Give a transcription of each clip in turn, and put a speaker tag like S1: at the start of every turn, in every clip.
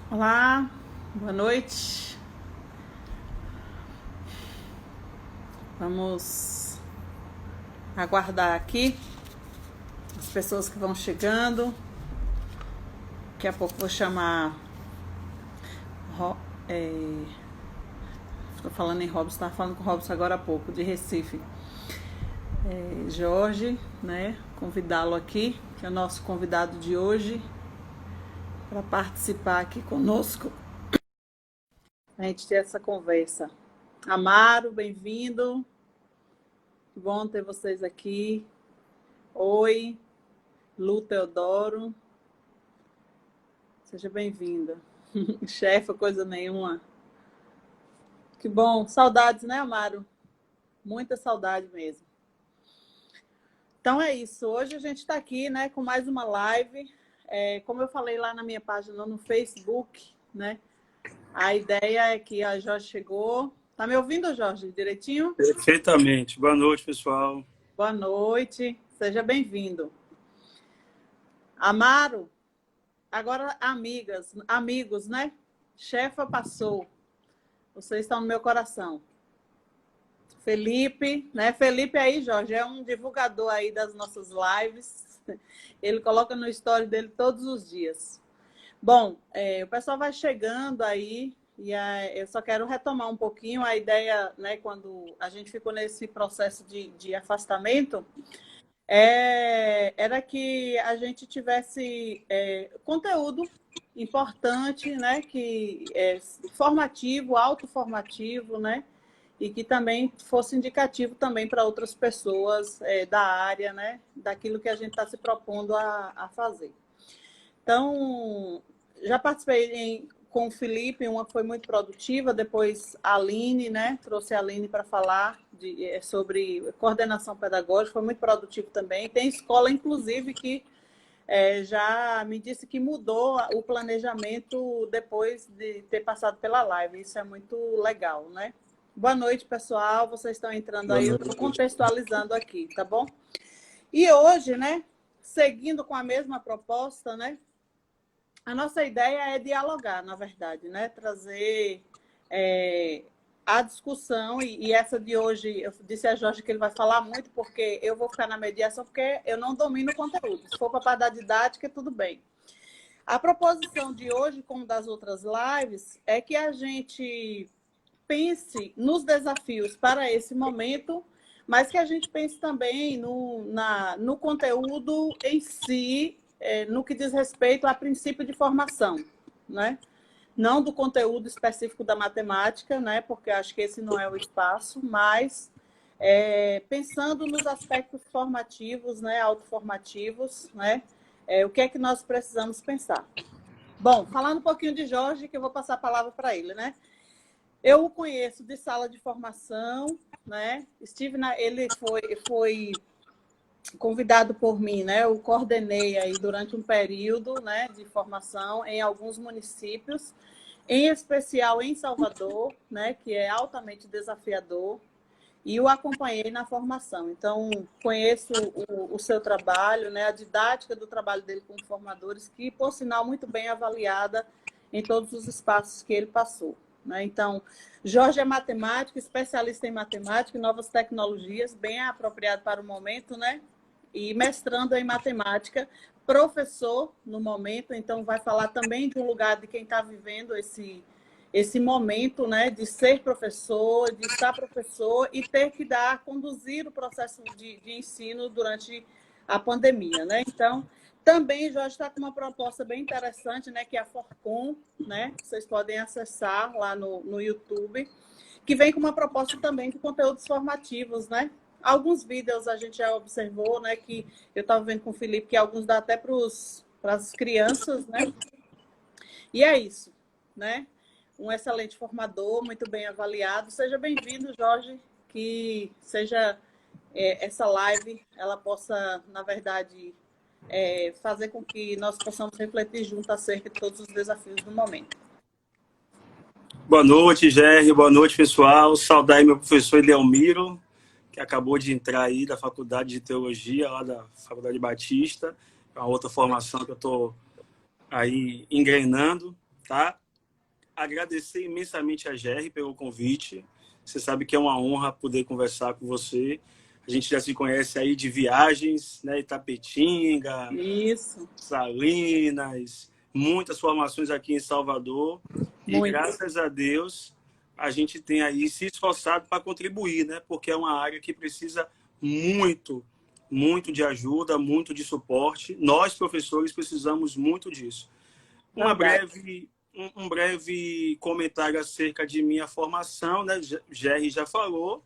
S1: Olá, boa noite. Vamos aguardar aqui as pessoas que vão chegando. Daqui a pouco vou chamar. Estou falando em Robson, estava falando com o Robson agora há pouco, de Recife. Jorge, né? Convidá-lo aqui, que é o nosso convidado de hoje, para participar aqui conosco, a gente ter essa conversa. Amaro, bem-vindo. Que bom ter vocês aqui. Oi, Lu Teodoro. Seja bem-vinda. Chefa, coisa nenhuma. Que bom. Saudades, né, Amaro? Muita saudade mesmo. Então é isso. Hoje a gente está aqui, né, com mais uma live. Como eu falei lá na minha página no Facebook, né? A ideia é que a Jorge chegou. Tá me ouvindo, Jorge, direitinho?
S2: Perfeitamente. Boa noite, pessoal.
S1: Boa noite. Seja bem-vindo. Amaro, agora amigos, né? Chefa passou. Vocês estão no meu coração. Felipe, né? Felipe aí, Jorge, é um divulgador aí das nossas lives. Ele coloca no story dele todos os dias. Bom, o pessoal vai chegando aí e eu só quero retomar um pouquinho a ideia, né? Quando a gente ficou nesse processo de afastamento, era que a gente tivesse conteúdo importante, né? Que formativo, autoformativo, né? E que também fosse indicativo também para outras pessoas da área, né? Daquilo que a gente está se propondo a fazer. Então, já participei com o Felipe, uma que foi muito produtiva, depois a Aline, né? Trouxe a Aline para falar sobre coordenação pedagógica, foi muito produtivo também. Tem escola, inclusive, que já me disse que mudou o planejamento depois de ter passado pela live. Isso é muito legal, né? Boa noite, pessoal. Vocês estão entrando aí, eu estou contextualizando aqui, tá bom? E hoje, né, seguindo com a mesma proposta, né, a nossa ideia é dialogar, na verdade, né, trazer a discussão, e essa de hoje, eu disse a Jorge que ele vai falar muito, porque eu vou ficar na mediação, porque eu não domino o conteúdo. Se for para a parte da didática, tudo bem. A proposição de hoje, como das outras lives, é que a gente pense nos desafios para esse momento, mas que a gente pense também no conteúdo em si, no que diz respeito a princípio de formação, né? Não do conteúdo específico da matemática, né? Porque acho que esse não é o espaço, mas pensando nos aspectos formativos, né? Autoformativos, né? O que é que nós precisamos pensar? Bom, falando um pouquinho de Jorge, que eu vou passar a palavra para ele, né? Eu o conheço de sala de formação, né? Ele foi convidado por mim, né? Eu coordenei aí durante um período, né, de formação em alguns municípios, em especial em Salvador, né, que é altamente desafiador, e o acompanhei na formação. Então, conheço o seu trabalho, né, a didática do trabalho dele com formadores, que, por sinal, muito bem avaliada em todos os espaços que ele passou. Né? Então, Jorge é matemático, especialista em matemática e novas tecnologias, bem apropriado para o momento, né? E mestrando em matemática, professor no momento, então vai falar também de um lugar de quem está vivendo esse momento, né, de ser professor, de estar professor e ter que conduzir o processo de ensino durante a pandemia, né? Então, também Jorge está com uma proposta bem interessante, né, que é a Forcom, né? Vocês podem acessar lá no YouTube, que vem com uma proposta também de conteúdos formativos, né? Alguns vídeos a gente já observou, né, que eu estava vendo com o Felipe, que alguns dá até para as crianças, né? E é isso, né? Um excelente formador, muito bem avaliado. Seja bem-vindo, Jorge, que seja essa live, ela possa, na verdade, fazer com que nós possamos refletir juntos acerca de todos os desafios do momento.
S2: Boa noite, Gerry. Boa noite, pessoal. Saudar aí meu professor Edelmiro, que acabou de entrar aí da Faculdade de Teologia, lá da Faculdade Batista. É uma outra formação que eu estou aí engrenando. tá? Agradecer imensamente a Gerry pelo convite. Você sabe que é uma honra poder conversar com você. A gente já se conhece aí de viagens, né? Itapetinga,
S1: Isso,
S2: Salinas, muitas formações aqui em Salvador. E
S1: muito.
S2: graças a Deus a gente tem aí se esforçado para contribuir, né? Porque é uma área que precisa muito, muito de ajuda, muito de suporte. Nós, professores, precisamos muito disso.
S1: Verdade.
S2: Um breve comentário acerca de minha formação, né? Jerry já falou.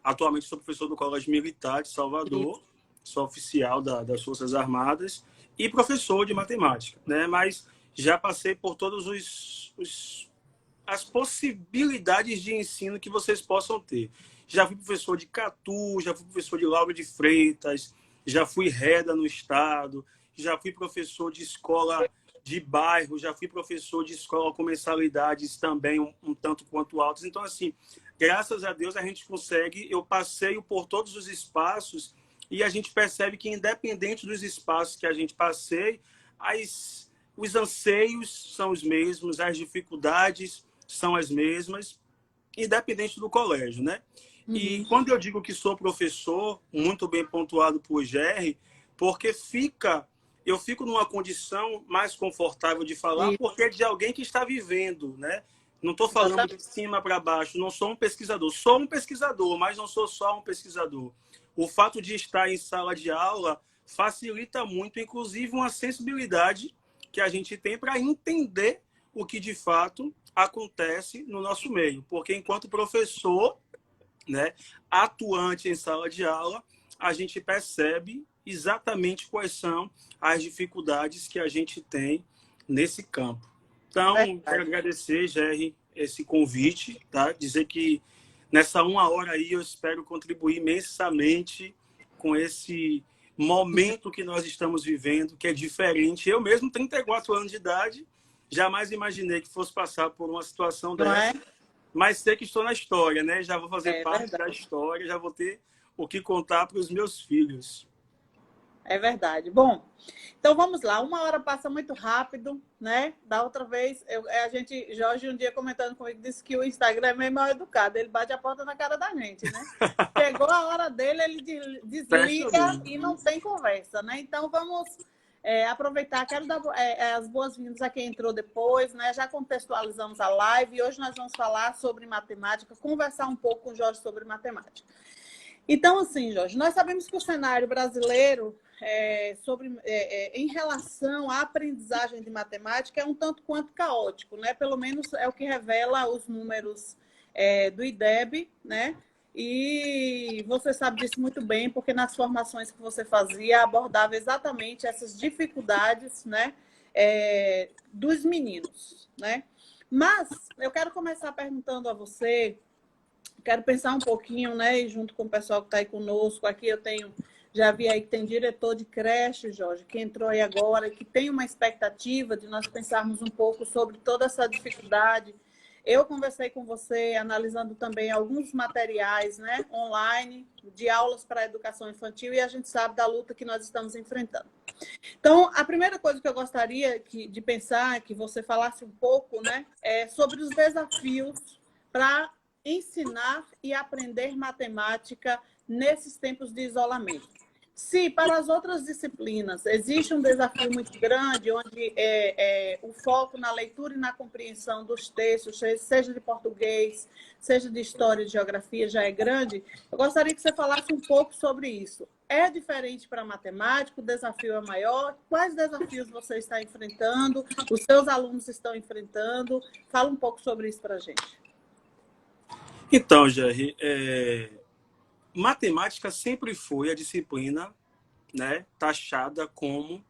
S2: Atualmente sou professor do Colégio Militar de Salvador, sou oficial das Forças Armadas e professor de matemática, né? Mas já passei por todos as possibilidades de ensino que vocês possam ter. Já fui professor de Catu, já fui professor de Lauro de Freitas, já fui reda no estado, já fui professor de escola de bairro, já fui professor de escola com mensalidades também um tanto quanto altas. Então, assim, graças a Deus a gente consegue, eu passeio por todos os espaços e a gente percebe que, independente dos espaços que a gente passeia, os anseios são os mesmos, as dificuldades são as mesmas, independente do colégio, né? E quando eu digo que sou professor, muito bem pontuado por Gerry, porque eu fico numa condição mais confortável de falar,
S1: Isso,
S2: porque é de alguém que está vivendo, né? Não estou falando de cima para baixo, não sou um pesquisador. Sou um pesquisador, mas não sou só um pesquisador. O fato de estar em sala de aula facilita muito, inclusive, uma sensibilidade que a gente tem para entender o que, de fato, acontece no nosso meio. Porque, enquanto professor, né, atuante em sala de aula, a gente percebe exatamente quais são as dificuldades que a gente tem nesse campo. Então, quero agradecer, Gerry, esse convite, tá? Dizer que nessa 1 hora aí eu espero contribuir imensamente com esse momento que nós estamos vivendo, que é diferente. Eu mesmo, 34 anos de idade, jamais imaginei que fosse passar por uma situação
S1: não
S2: dessa,
S1: é?
S2: mas sei que estou na história, né? Já vou fazer
S1: É
S2: parte da
S1: verdade.
S2: história, já vou ter o que contar para os meus filhos.
S1: É verdade. Bom, então vamos lá. 1 hora passa muito rápido, né? Da outra vez, Jorge, um dia comentando comigo, disse que o Instagram é meio mal educado. Ele bate a porta na cara da gente, né? Chegou a hora dele, ele
S2: Fecha
S1: desliga e
S2: mesmo.
S1: não tem conversa, né? Então vamos aproveitar. Quero dar as boas-vindas a quem entrou depois, né? Já contextualizamos a live e hoje nós vamos falar sobre matemática, conversar um pouco com o Jorge sobre matemática. Então, assim, Jorge, nós sabemos que o cenário brasileiro em relação à aprendizagem de matemática é um tanto quanto caótico, né? Pelo menos é o que revela os números do IDEB, né? E você sabe disso muito bem, porque nas formações que você fazia abordava exatamente essas dificuldades, né? Dos meninos, né? Mas eu quero começar perguntando a você. Quero pensar um pouquinho, né? E junto com o pessoal que está aí conosco, aqui já vi aí que tem diretor de creche, Jorge, que entrou aí agora, que tem uma expectativa de nós pensarmos um pouco sobre toda essa dificuldade. Eu conversei com você, analisando também alguns materiais, né, online, de aulas para a educação infantil, e a gente sabe da luta que nós estamos enfrentando. Então, a primeira coisa que eu gostaria de pensar, que você falasse um pouco, né, é sobre os desafios para ensinar e aprender matemática nesses tempos de isolamento. Se para as outras disciplinas existe um desafio muito grande, onde o foco na leitura e na compreensão dos textos, seja de português, seja de história e de geografia, já é grande, eu gostaria que você falasse um pouco sobre isso. É diferente para matemática? O desafio é maior? Quais desafios você está enfrentando? Os seus alunos estão enfrentando? Fala um pouco sobre isso para a gente.
S2: Então, Jerry, matemática sempre foi a disciplina, né, taxada como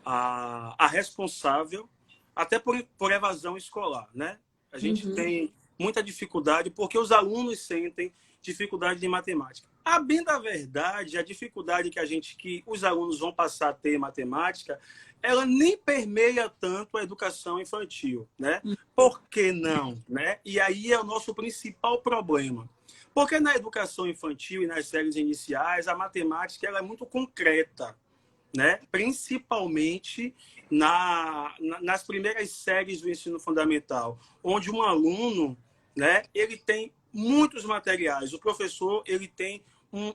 S2: a responsável até por evasão escolar, né? A gente tem muita dificuldade porque os alunos sentem dificuldade de matemática. A bem da verdade, a dificuldade que os alunos vão passar a ter em matemática, ela nem permeia tanto a educação infantil, né? Por que não, né? E aí é o nosso principal problema. Porque na educação infantil e nas séries iniciais, a matemática ela é muito concreta, né? Principalmente nas primeiras séries do ensino fundamental, onde um aluno, né, ele tem muitos materiais. O professor ele tem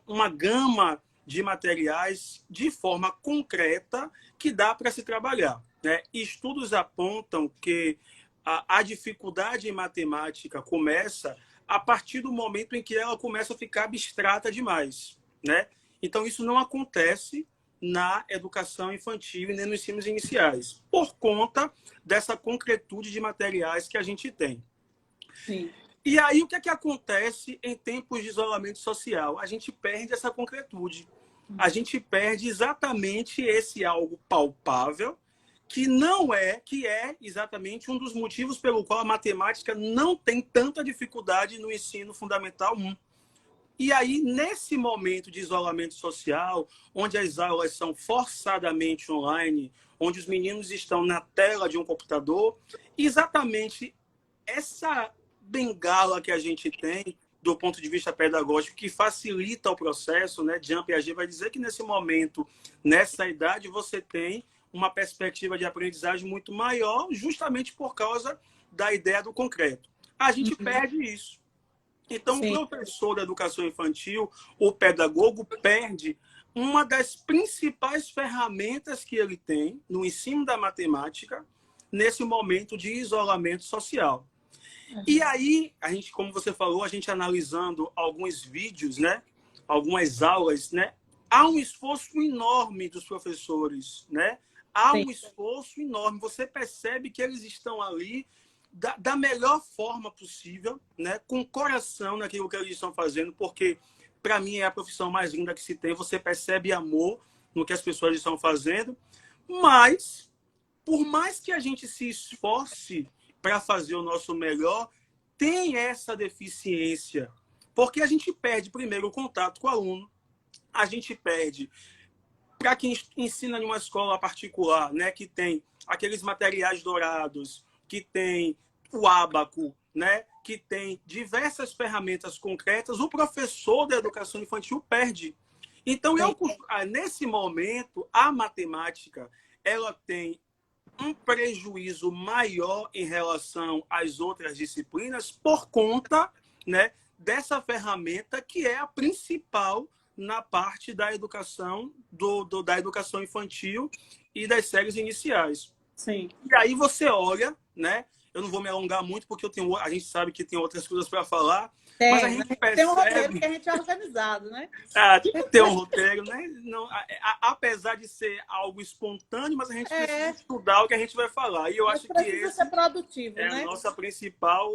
S2: uma gama de materiais de forma concreta que dá para se trabalhar, né? Estudos apontam que a dificuldade em matemática começa a partir do momento em que ela começa a ficar abstrata demais, né? Então, isso não acontece na educação infantil e nem nos ensinos iniciais, por conta dessa concretude de materiais que a gente tem.
S1: Sim.
S2: E aí, o que é que acontece em tempos de isolamento social? A gente perde essa concretude. A gente perde exatamente esse algo palpável, que é exatamente um dos motivos pelo qual a matemática não tem tanta dificuldade no ensino fundamental 1. E aí, nesse momento de isolamento social, onde as aulas são forçadamente online, onde os meninos estão na tela de um computador, exatamente essa bengala que a gente tem do ponto de vista pedagógico que facilita o processo, né? Jean Piaget vai dizer que nesse momento, nessa idade, você tem uma perspectiva de aprendizagem muito maior, justamente por causa da ideia do concreto. A gente perde isso. Então, sim, o professor da educação infantil, o pedagogo, perde uma das principais ferramentas que ele tem no ensino da matemática nesse momento de isolamento social. E aí, a gente, como você falou, a gente analisando alguns vídeos, né, algumas aulas, né, há um esforço enorme dos professores, né? Há um esforço enorme. Você percebe que eles estão ali da melhor forma possível, né? Com coração naquilo que eles estão fazendo, porque, para mim, é a profissão mais linda que se tem. Você percebe amor no que as pessoas estão fazendo, mas, por mais que a gente se esforce para fazer o nosso melhor, tem essa deficiência, porque a gente perde, primeiro, o contato com o aluno, a gente perde, para quem ensina em uma escola particular, né, que tem aqueles materiais dourados, que tem o ábaco, né, que tem diversas ferramentas concretas, o professor da educação infantil perde. Então, nesse momento, a matemática ela tem um prejuízo maior em relação às outras disciplinas por conta, né, dessa ferramenta que é a principal na parte da educação, da educação infantil e das séries iniciais.
S1: Sim.
S2: E aí você olha, né? Eu não vou me alongar muito, porque a gente sabe que tem outras coisas para falar. Mas a gente percebe...
S1: Tem um roteiro que a gente é organizado, né?
S2: Tem que ter um roteiro, né? Não, apesar de ser algo espontâneo, mas a gente precisa estudar o que a gente vai falar. E eu acho que esse
S1: ser produtivo,
S2: é
S1: né?
S2: a nossa principal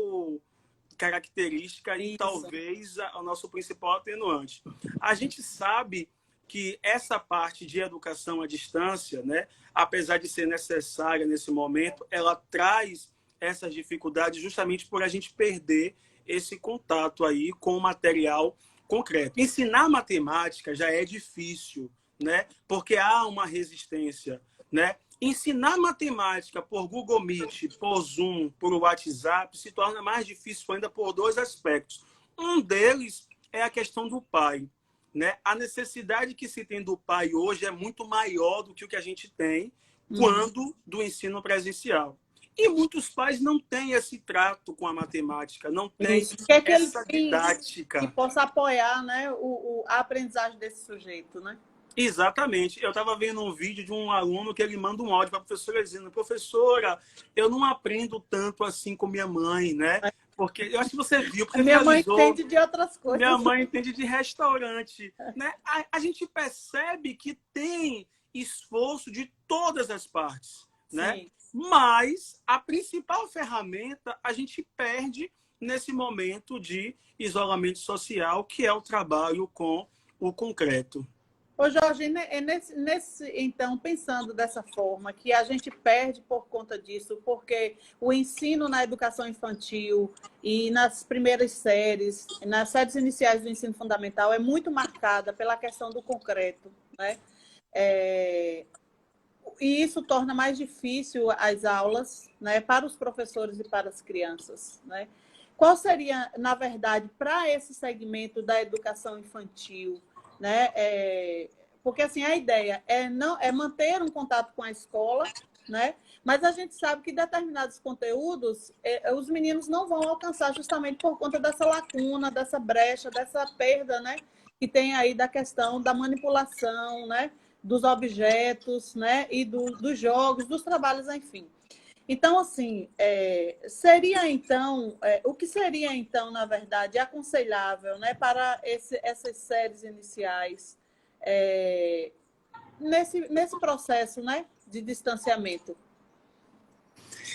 S2: característica e talvez o nosso principal atenuante. A gente sabe que essa parte de educação à distância, né, apesar de ser necessária nesse momento, ela traz essas dificuldades justamente por a gente perder esse contato aí com o material concreto. Ensinar matemática já é difícil, né, porque há uma resistência, né? Ensinar matemática por Google Meet, por Zoom, por WhatsApp, se torna mais difícil ainda por dois aspectos. Um deles é a questão do pai, né? A necessidade que se tem do pai hoje é muito maior do que o que a gente tem quando do ensino presencial. E muitos pais não têm esse trato com a matemática, não têm essa didática.
S1: Que possa apoiar, né, a aprendizagem desse sujeito, né?
S2: Exatamente. Eu estava vendo um vídeo de um aluno que ele manda um áudio para a professora dizendo: professora, eu não aprendo tanto assim com minha mãe, né? Porque eu acho que você viu. Porque
S1: minha mãe entende de outras coisas.
S2: Minha mãe entende de restaurante. Né? A gente percebe que tem esforço de todas as partes, né? Mas a principal ferramenta a gente perde nesse momento de isolamento social, que é o trabalho com o concreto.
S1: Ô, Jorge, então, pensando dessa forma, que a gente perde por conta disso, porque o ensino na educação infantil e nas primeiras séries, nas séries iniciais do ensino fundamental, é muito marcada pela questão do concreto, né? E isso torna mais difícil as aulas, né, para os professores e para as crianças, né? Qual seria, na verdade, para esse segmento da educação infantil, né? Porque assim, a ideia é manter um contato com a escola, né? Mas a gente sabe que determinados conteúdos os meninos não vão alcançar justamente por conta dessa lacuna, dessa brecha, dessa perda, né? Que tem aí da questão da manipulação, né? Dos objetos, né? E dos jogos, dos trabalhos, enfim. Então, assim, seria então, o que seria então, na verdade, aconselhável, né, para essas séries iniciais nesse processo, né, de distanciamento?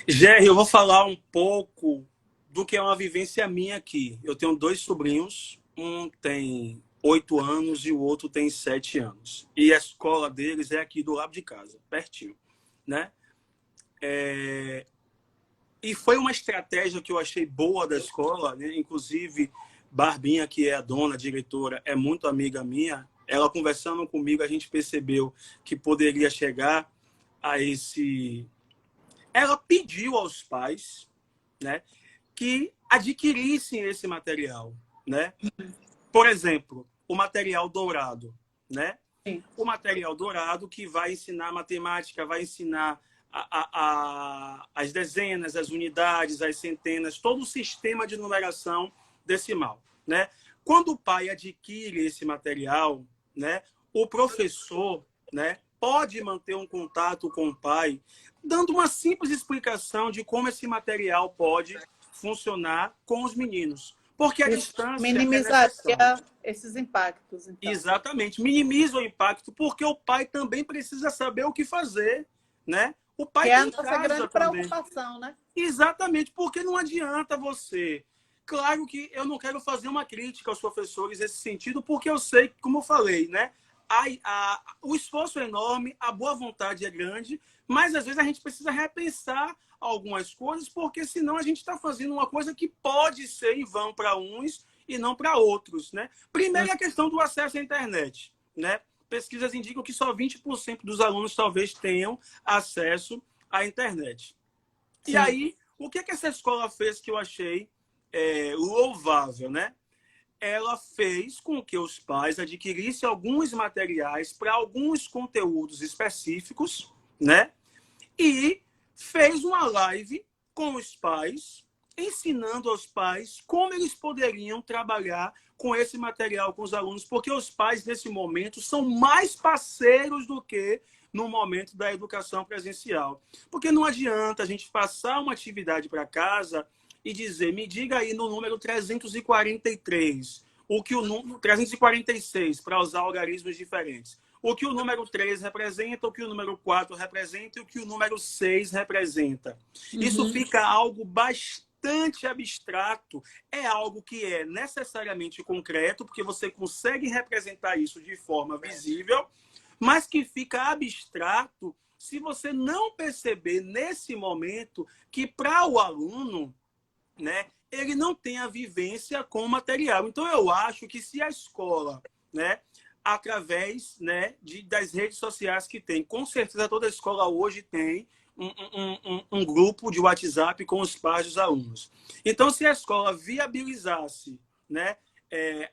S2: Jerry, eu vou falar um pouco do que é uma vivência minha aqui. Eu tenho 2 sobrinhos, um tem 8 anos e o outro tem 7 anos. E a escola deles é aqui do lado de casa, pertinho, né? E foi uma estratégia que eu achei boa da escola, né? Inclusive, Barbinha, que é a dona, a diretora, é muito amiga minha. Ela conversando comigo, a gente percebeu que poderia chegar a esse... Ela pediu aos pais, né, que adquirissem esse material, né? Por exemplo, o material dourado, né?
S1: Sim.
S2: O material dourado que vai ensinar matemática, vai ensinar as dezenas, as unidades, as centenas, todo o sistema de numeração decimal, né? Quando o pai adquire esse material, né, o professor, né, pode manter um contato com o pai, dando uma simples explicação de como esse material pode funcionar com os meninos. Porque a distância é necessária.
S1: Minimizaria esses impactos, então.
S2: Exatamente. Minimiza o impacto, porque o pai também precisa saber o que fazer, né? O
S1: Que
S2: pai
S1: é a
S2: tem
S1: nossa
S2: casa
S1: grande
S2: também.
S1: preocupação, né?
S2: Exatamente, porque não adianta você. Claro que eu não quero fazer uma crítica aos professores nesse sentido, porque eu sei, como eu falei, né? O esforço é enorme, a boa vontade é grande, mas às vezes a gente precisa repensar algumas coisas, porque senão a gente está fazendo uma coisa que pode ser em vão para uns e não para outros, né? Primeiro é a questão do acesso à internet, né? Pesquisas indicam que só 20% dos alunos talvez tenham acesso à internet.
S1: Sim.
S2: E aí, o que essa escola fez que eu achei louvável, né? Ela fez com que os pais adquirissem alguns materiais para alguns conteúdos específicos, né? E fez uma live com os pais, ensinando aos pais como eles poderiam trabalhar com esse material com os alunos, porque os pais, nesse momento, são mais parceiros do que no momento da educação presencial. Porque não adianta a gente passar uma atividade para casa e dizer, me diga aí no número 343, o que o número 346, para usar algarismos diferentes. O que o número 3 representa, o que o número 4 representa e o que o número 6 representa. Isso fica algo bastante abstrato, é algo que é necessariamente concreto, porque você consegue representar isso de forma visível, mas que fica abstrato se você não perceber nesse momento que para o aluno, né, ele não tem a vivência com o material. Então, eu acho que se a escola, né, através, né, das redes sociais que tem, com certeza toda escola hoje tem um grupo de WhatsApp com os pais dos alunos. Então, se a escola viabilizasse, né,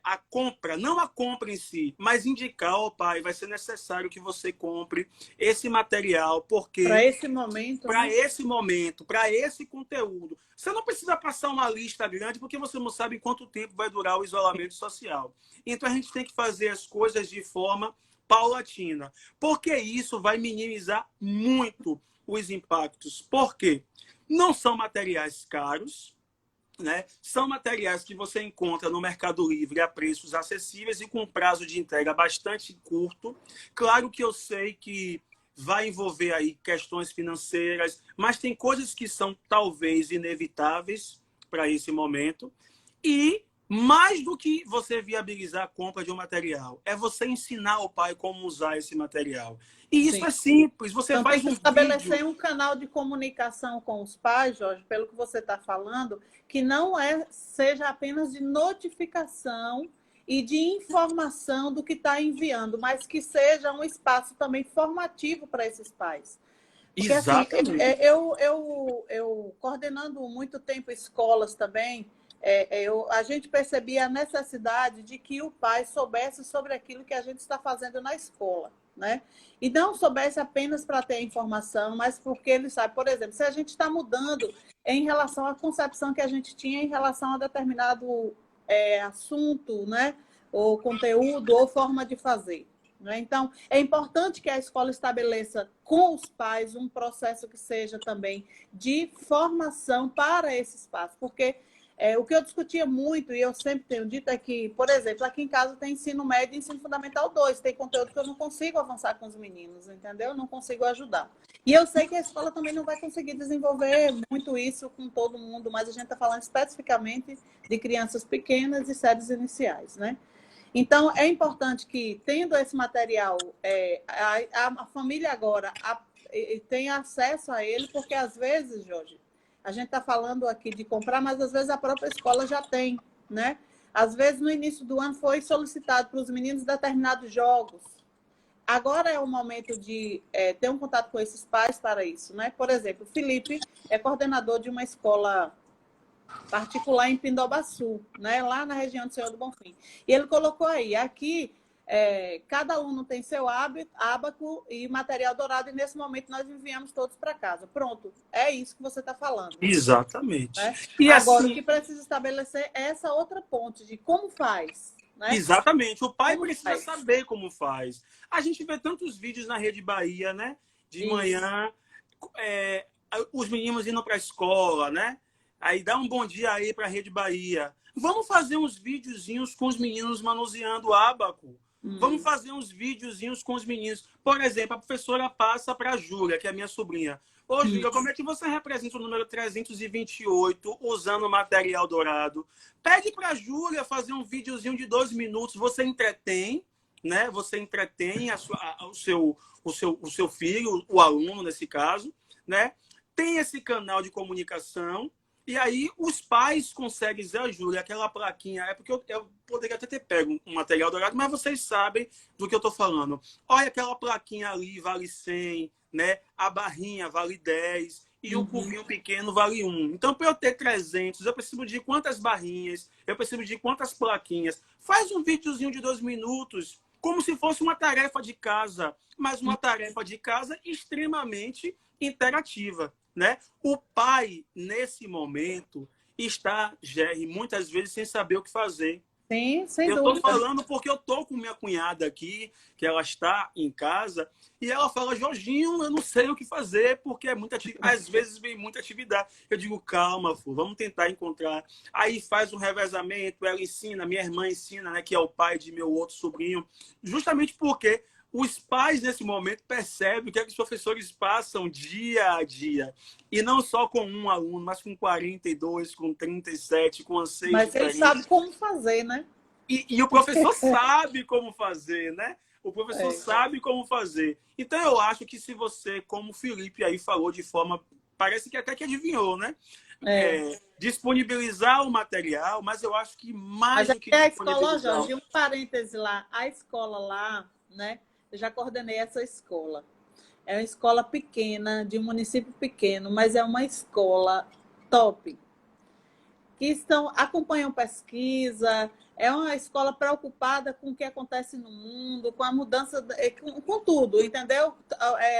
S2: a compra, não a compra em si, mas indicar ao pai, vai ser necessário que você compre esse material, porque
S1: para esse momento,
S2: para
S1: né?
S2: esse momento, para esse conteúdo. Você não precisa passar uma lista grande, porque você não sabe quanto tempo vai durar o isolamento social. Então, a gente tem que fazer as coisas de forma paulatina, porque isso vai minimizar muito os impactos. Por quê? Não são materiais caros, né? São materiais que você encontra no Mercado Livre a preços acessíveis e com prazo de entrega bastante curto. Claro que eu sei que vai envolver aí questões financeiras, mas tem coisas que são talvez inevitáveis para esse momento. E mais do que você viabilizar a compra de um material, é você ensinar o pai como usar esse material. E isso
S1: Sim.
S2: é simples. Você
S1: Então, tem
S2: faz
S1: que
S2: um
S1: estabelecer
S2: vídeo.
S1: um canal de comunicação com os pais, Jorge, pelo que você está falando, que não seja apenas de notificação e de informação do que está enviando, mas que seja um espaço também formativo para esses pais. Porque, assim,
S2: Exatamente.
S1: eu coordenando muito tempo escolas também, a gente percebia a necessidade de que o pai soubesse sobre aquilo que a gente está fazendo na escola, né? E não soubesse apenas para ter a informação, mas porque ele sabe, por exemplo, se a gente está mudando em relação à concepção que a gente tinha em relação a determinado assunto, né? Ou conteúdo, ou forma de fazer. Né? Então, é importante que a escola estabeleça com os pais um processo que seja também de formação para esse espaço, porque o que eu discutia muito, e eu sempre tenho dito, é que, por exemplo, aqui em casa tem ensino médio e ensino fundamental 2, tem conteúdo que eu não consigo avançar com os meninos, entendeu? Eu não consigo ajudar. E eu sei que a escola também não vai conseguir desenvolver muito isso com todo mundo, mas a gente está falando especificamente de crianças pequenas e séries iniciais, né? Então, é importante que, tendo esse material, a família agora tenha acesso a ele, porque às vezes, Jorge, a gente está falando aqui de comprar, mas às vezes a própria escola já tem, né? Às vezes, no início do ano, foi solicitado para os meninos determinados jogos. Agora é o momento de ter um contato com esses pais para isso, né? Por exemplo, o Felipe é coordenador de uma escola particular em Pindobaçu, né? Lá na região do Senhor do Bonfim. E ele colocou aí, aqui, cada aluno tem seu ábaco e material dourado, e nesse momento nós enviamos todos para casa. Pronto, é isso que você está falando.
S2: Exatamente.
S1: Né?
S2: E
S1: agora,
S2: assim,
S1: o que precisa estabelecer é essa outra ponte de como faz. Né?
S2: Exatamente. O pai
S1: como
S2: precisa
S1: faz?
S2: saber como faz. A gente vê tantos vídeos na Rede Bahia, né? De
S1: Isso.
S2: manhã, os meninos indo para a escola, né? Aí dá um bom dia aí para a Rede Bahia. Vamos fazer uns videozinhos com os meninos manuseando o ábaco. Vamos fazer uns videozinhos com os meninos. Por exemplo, a professora passa para a Júlia, que é a minha sobrinha. Ô, Júlia, como é que você representa o número 328 usando material dourado? Pede para a Júlia fazer um videozinho de 2 minutos. Você entretém, né? Você entretém o seu filho, o aluno, nesse caso, né? Tem esse canal de comunicação. E aí os pais conseguem dizer a Júlia, aquela plaquinha, porque eu poderia até ter pego um material dourado, mas vocês sabem do que eu estou falando. Olha aquela plaquinha ali, vale 100, né? A barrinha vale 10 e o cubinho pequeno vale 1. Então, para eu ter 300, eu preciso de quantas barrinhas, eu preciso de quantas plaquinhas. Faz um videozinho de 2 minutos, como se fosse uma tarefa de casa, mas uma tarefa de casa extremamente interativa. Né? O pai, nesse momento, está, Gerry, muitas vezes sem saber o que fazer.
S1: Sim, sem
S2: dúvida. Eu estou falando porque eu estou com minha cunhada aqui, que ela está em casa, e ela fala, Jorginho, eu não sei o que fazer, porque às vezes vem muita atividade. Eu digo, calma, Fu, vamos tentar encontrar. Aí faz um revezamento, ela ensina, minha irmã ensina, né, que é o pai de meu outro sobrinho, justamente porque os pais, nesse momento, percebem o que, é que os professores passam dia a dia. E não só com um aluno, mas com 42, com 37, com anseios
S1: Mas
S2: diferentes.
S1: ele sabe como fazer, né?
S2: E o professor sabe como fazer, né? O professor sabe como fazer. Então, eu acho que se você, como o Felipe aí falou de forma... Parece que até que adivinhou, né? Disponibilizar o material, mas eu acho que mais do que
S1: a escola,
S2: disponibilizar...
S1: Jorge, um parêntese lá. A escola lá, né? Eu já coordenei essa escola. É uma escola pequena, de um município pequeno, mas é uma escola top. Que acompanham pesquisa, é uma escola preocupada com o que acontece no mundo, com a mudança, com tudo, entendeu?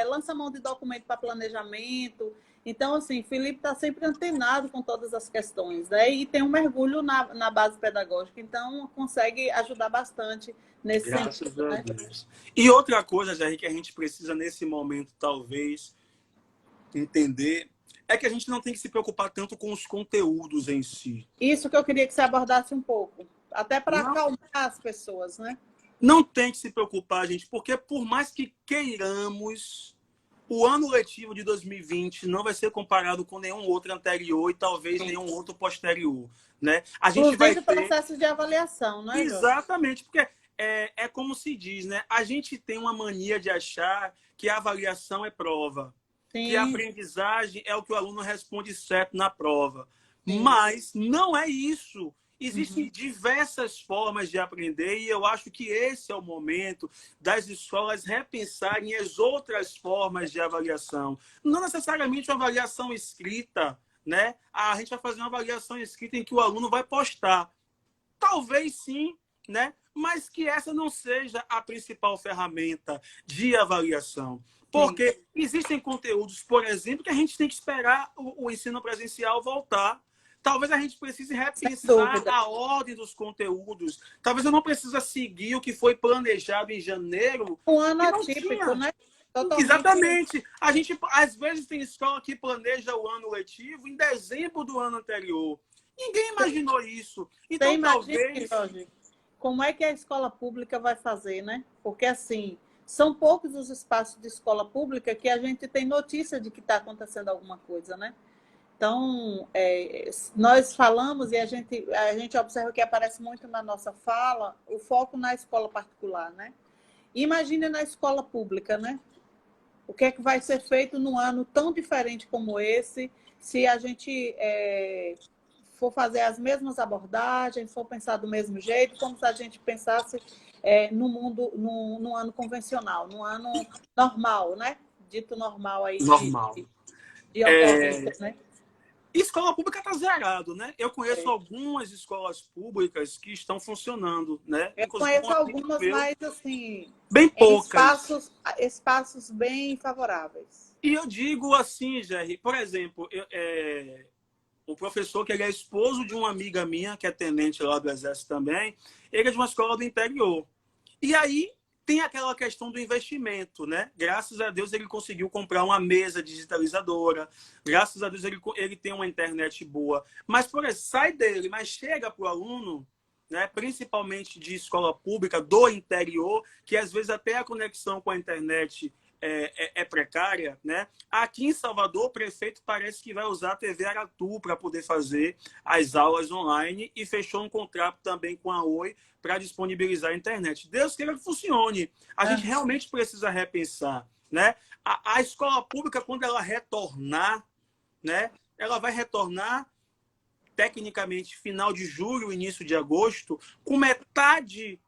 S1: Lança mão de documento para planejamento. Então, assim, Felipe está sempre antenado com todas as questões, né? E tem um mergulho na base pedagógica, então consegue ajudar bastante nesse sentido.
S2: Graças a Deus. E outra coisa, Jair, que a gente precisa nesse momento, talvez, entender, é que a gente não tem que se preocupar tanto com os conteúdos em si.
S1: Isso que eu queria que você abordasse um pouco, até para acalmar as pessoas, né?
S2: Não tem que se preocupar, gente, porque por mais que queiramos, o ano letivo de 2020 não vai ser comparado com nenhum outro anterior e talvez nenhum outro posterior, né? A gente vai ter
S1: processo de avaliação, não é?
S2: Exatamente, porque é como se diz, né? A gente tem uma mania de achar que a avaliação é prova. Sim. Que a aprendizagem é o que o aluno responde certo na prova. Sim. Mas não é isso. Existem diversas formas de aprender e eu acho que esse é o momento das escolas repensarem as outras formas de avaliação. Não necessariamente uma avaliação escrita, né? A gente vai fazer uma avaliação escrita em que o aluno vai postar. Talvez sim, né? mas que essa não seja a principal ferramenta de avaliação. Porque existem conteúdos, por exemplo, que a gente tem que esperar o ensino presencial voltar. Talvez a gente precise repensar a ordem dos conteúdos. Talvez eu não precise seguir o que foi planejado em janeiro.
S1: Um ano atípico, né?
S2: Totalmente. Exatamente. A gente, às vezes, tem escola que planeja o ano letivo em dezembro do ano anterior. Ninguém imaginou isso. Então,
S1: Você
S2: talvez...
S1: imagina, Jorge, como é que a escola pública vai fazer, né? Porque, assim, são poucos os espaços de escola pública que a gente tem notícia de que está acontecendo alguma coisa, né? Então, nós falamos e a gente observa que aparece muito na nossa fala o foco na escola particular, né? Imagine na escola pública, né? O que é que vai ser feito num ano tão diferente como esse, se a gente for fazer as mesmas abordagens, for pensar do mesmo jeito, como se a gente pensasse no mundo, num ano convencional, num ano normal, né? Dito normal aí
S2: normal.
S1: de ocorrência, né?
S2: Escola pública está zerado, né? Eu conheço algumas escolas públicas que estão funcionando, né?
S1: Eu conheço algumas, mas assim,
S2: bem poucas.
S1: Espaços bem favoráveis.
S2: E eu digo assim, Jerry, por exemplo, o professor, que ele é esposo de uma amiga minha, que é tenente lá do Exército também, ele é de uma escola do interior. E aí tem aquela questão do investimento, né? Graças a Deus ele conseguiu comprar uma mesa digitalizadora, graças a Deus ele tem uma internet boa. Mas, por exemplo, sai dele, mas chega para o aluno, né? Principalmente de escola pública do interior, que às vezes até a conexão com a internet é precária, né? Aqui em Salvador, o prefeito parece que vai usar a TV Aratu para poder fazer as aulas online e fechou um contrato também com a Oi para disponibilizar a internet. Deus queira que funcione. A gente realmente precisa repensar, né? A escola pública, quando ela retornar, né? Ela vai retornar tecnicamente final de julho, início de agosto, com metade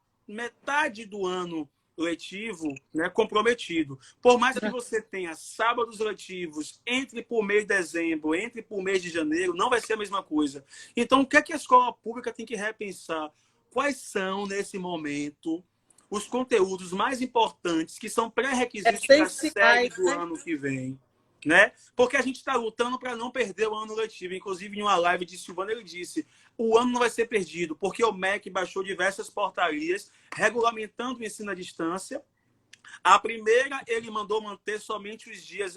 S2: do ano letivo, né, comprometido. Por mais que você tenha sábados letivos entre por mês de dezembro, entre por mês de janeiro, não vai ser a mesma coisa. Então, o que é que a escola pública tem que repensar? Quais são, nesse momento, os conteúdos mais importantes que são pré-requisitos para a série do ano que vem? Né? Porque a gente está lutando para não perder o ano letivo. Inclusive, em uma live de Silvana, ele disse: o ano não vai ser perdido, porque o MEC baixou diversas portarias regulamentando o ensino à distância. A primeira, ele mandou manter somente os dias,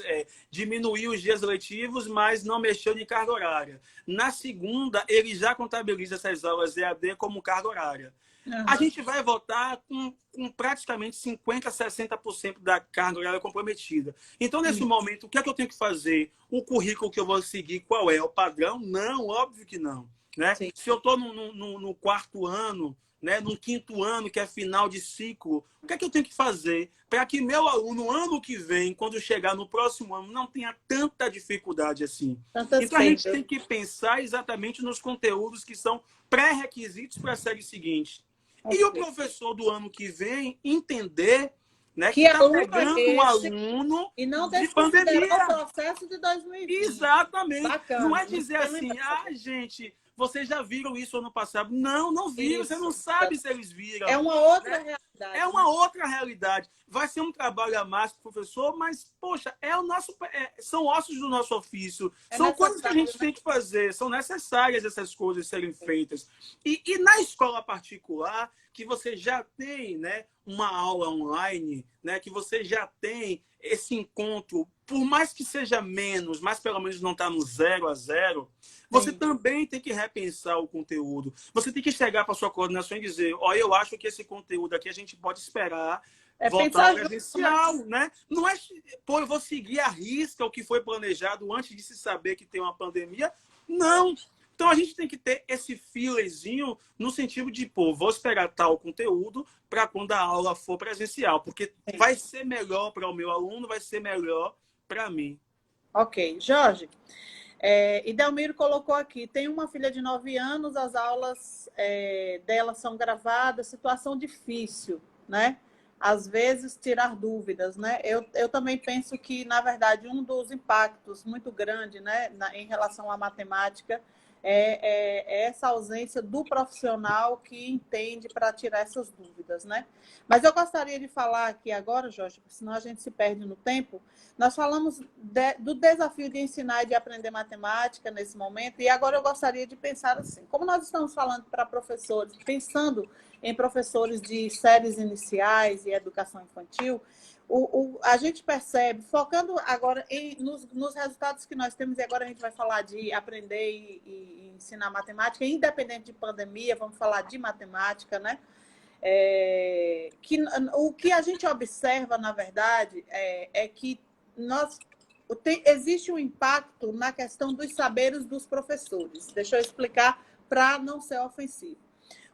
S2: diminuir os dias letivos, mas não mexeu em carga horária. Na segunda, ele já contabiliza essas aulas EAD como carga horária. A gente vai votar com praticamente 50%, 60% da carga horária comprometida. Então, nesse momento, o que é que eu tenho que fazer? O currículo que eu vou seguir, qual é? O padrão? Não, óbvio que não. Né? Se eu estou no quarto ano, né, no quinto ano, que é final de ciclo, o que é que eu tenho que fazer para que meu aluno, ano que vem, quando chegar no próximo ano, não tenha tanta dificuldade assim? Então, a gente tem que pensar exatamente nos conteúdos que são pré-requisitos para a série seguinte. E o professor do ano que vem entender, né, que está pegando um aluno
S1: e não
S2: de pandemia.
S1: O processo de 2020.
S2: Exatamente.
S1: Bacana.
S2: Não é dizer assim, gente, vocês já viram isso ano passado. Não viram. Isso. Você não sabe se eles viram.
S1: É uma outra realidade.
S2: É uma outra realidade. Vai ser um trabalho a mais para o professor, mas, poxa, são ossos do nosso ofício. São coisas que a gente tem que fazer. São necessárias essas coisas serem feitas. E na escola particular, que você já tem, né, uma aula online, né, que você já tem esse encontro, por mais que seja menos, mas pelo menos não está no 0 a 0, você também tem que repensar o conteúdo. Você tem que chegar para a sua coordenação e dizer: olha, eu acho que esse conteúdo aqui a gente pode esperar voltar ao presencial, né? Não é, pô, eu vou seguir à risca o que foi planejado antes de se saber que tem uma pandemia. Não. Então, a gente tem que ter esse filezinho no sentido de, pô, vou esperar tal conteúdo para quando a aula for presencial, porque vai ser melhor para o meu aluno, vai ser melhor para mim.
S1: Ok. Jorge, Idelmiro colocou aqui, tem uma filha de 9 anos, as aulas dela são gravadas, situação difícil, né? Às vezes, tirar dúvidas, né? Eu também penso que, na verdade, um dos impactos muito grande, né, em relação à matemática é essa ausência do profissional que entende para tirar essas dúvidas, né? Mas eu gostaria de falar aqui agora, Jorge, porque senão a gente se perde no tempo. Nós falamos do desafio de ensinar e de aprender matemática nesse momento, e agora eu gostaria de pensar assim, como nós estamos falando para professores, pensando em professores de séries iniciais e educação infantil, a gente percebe, focando agora nos resultados que nós temos, e agora a gente vai falar de aprender e ensinar matemática, independente de pandemia, vamos falar de matemática, né? O que a gente observa, na verdade, é que existe um impacto na questão dos saberes dos professores. Deixa eu explicar para não ser ofensivo.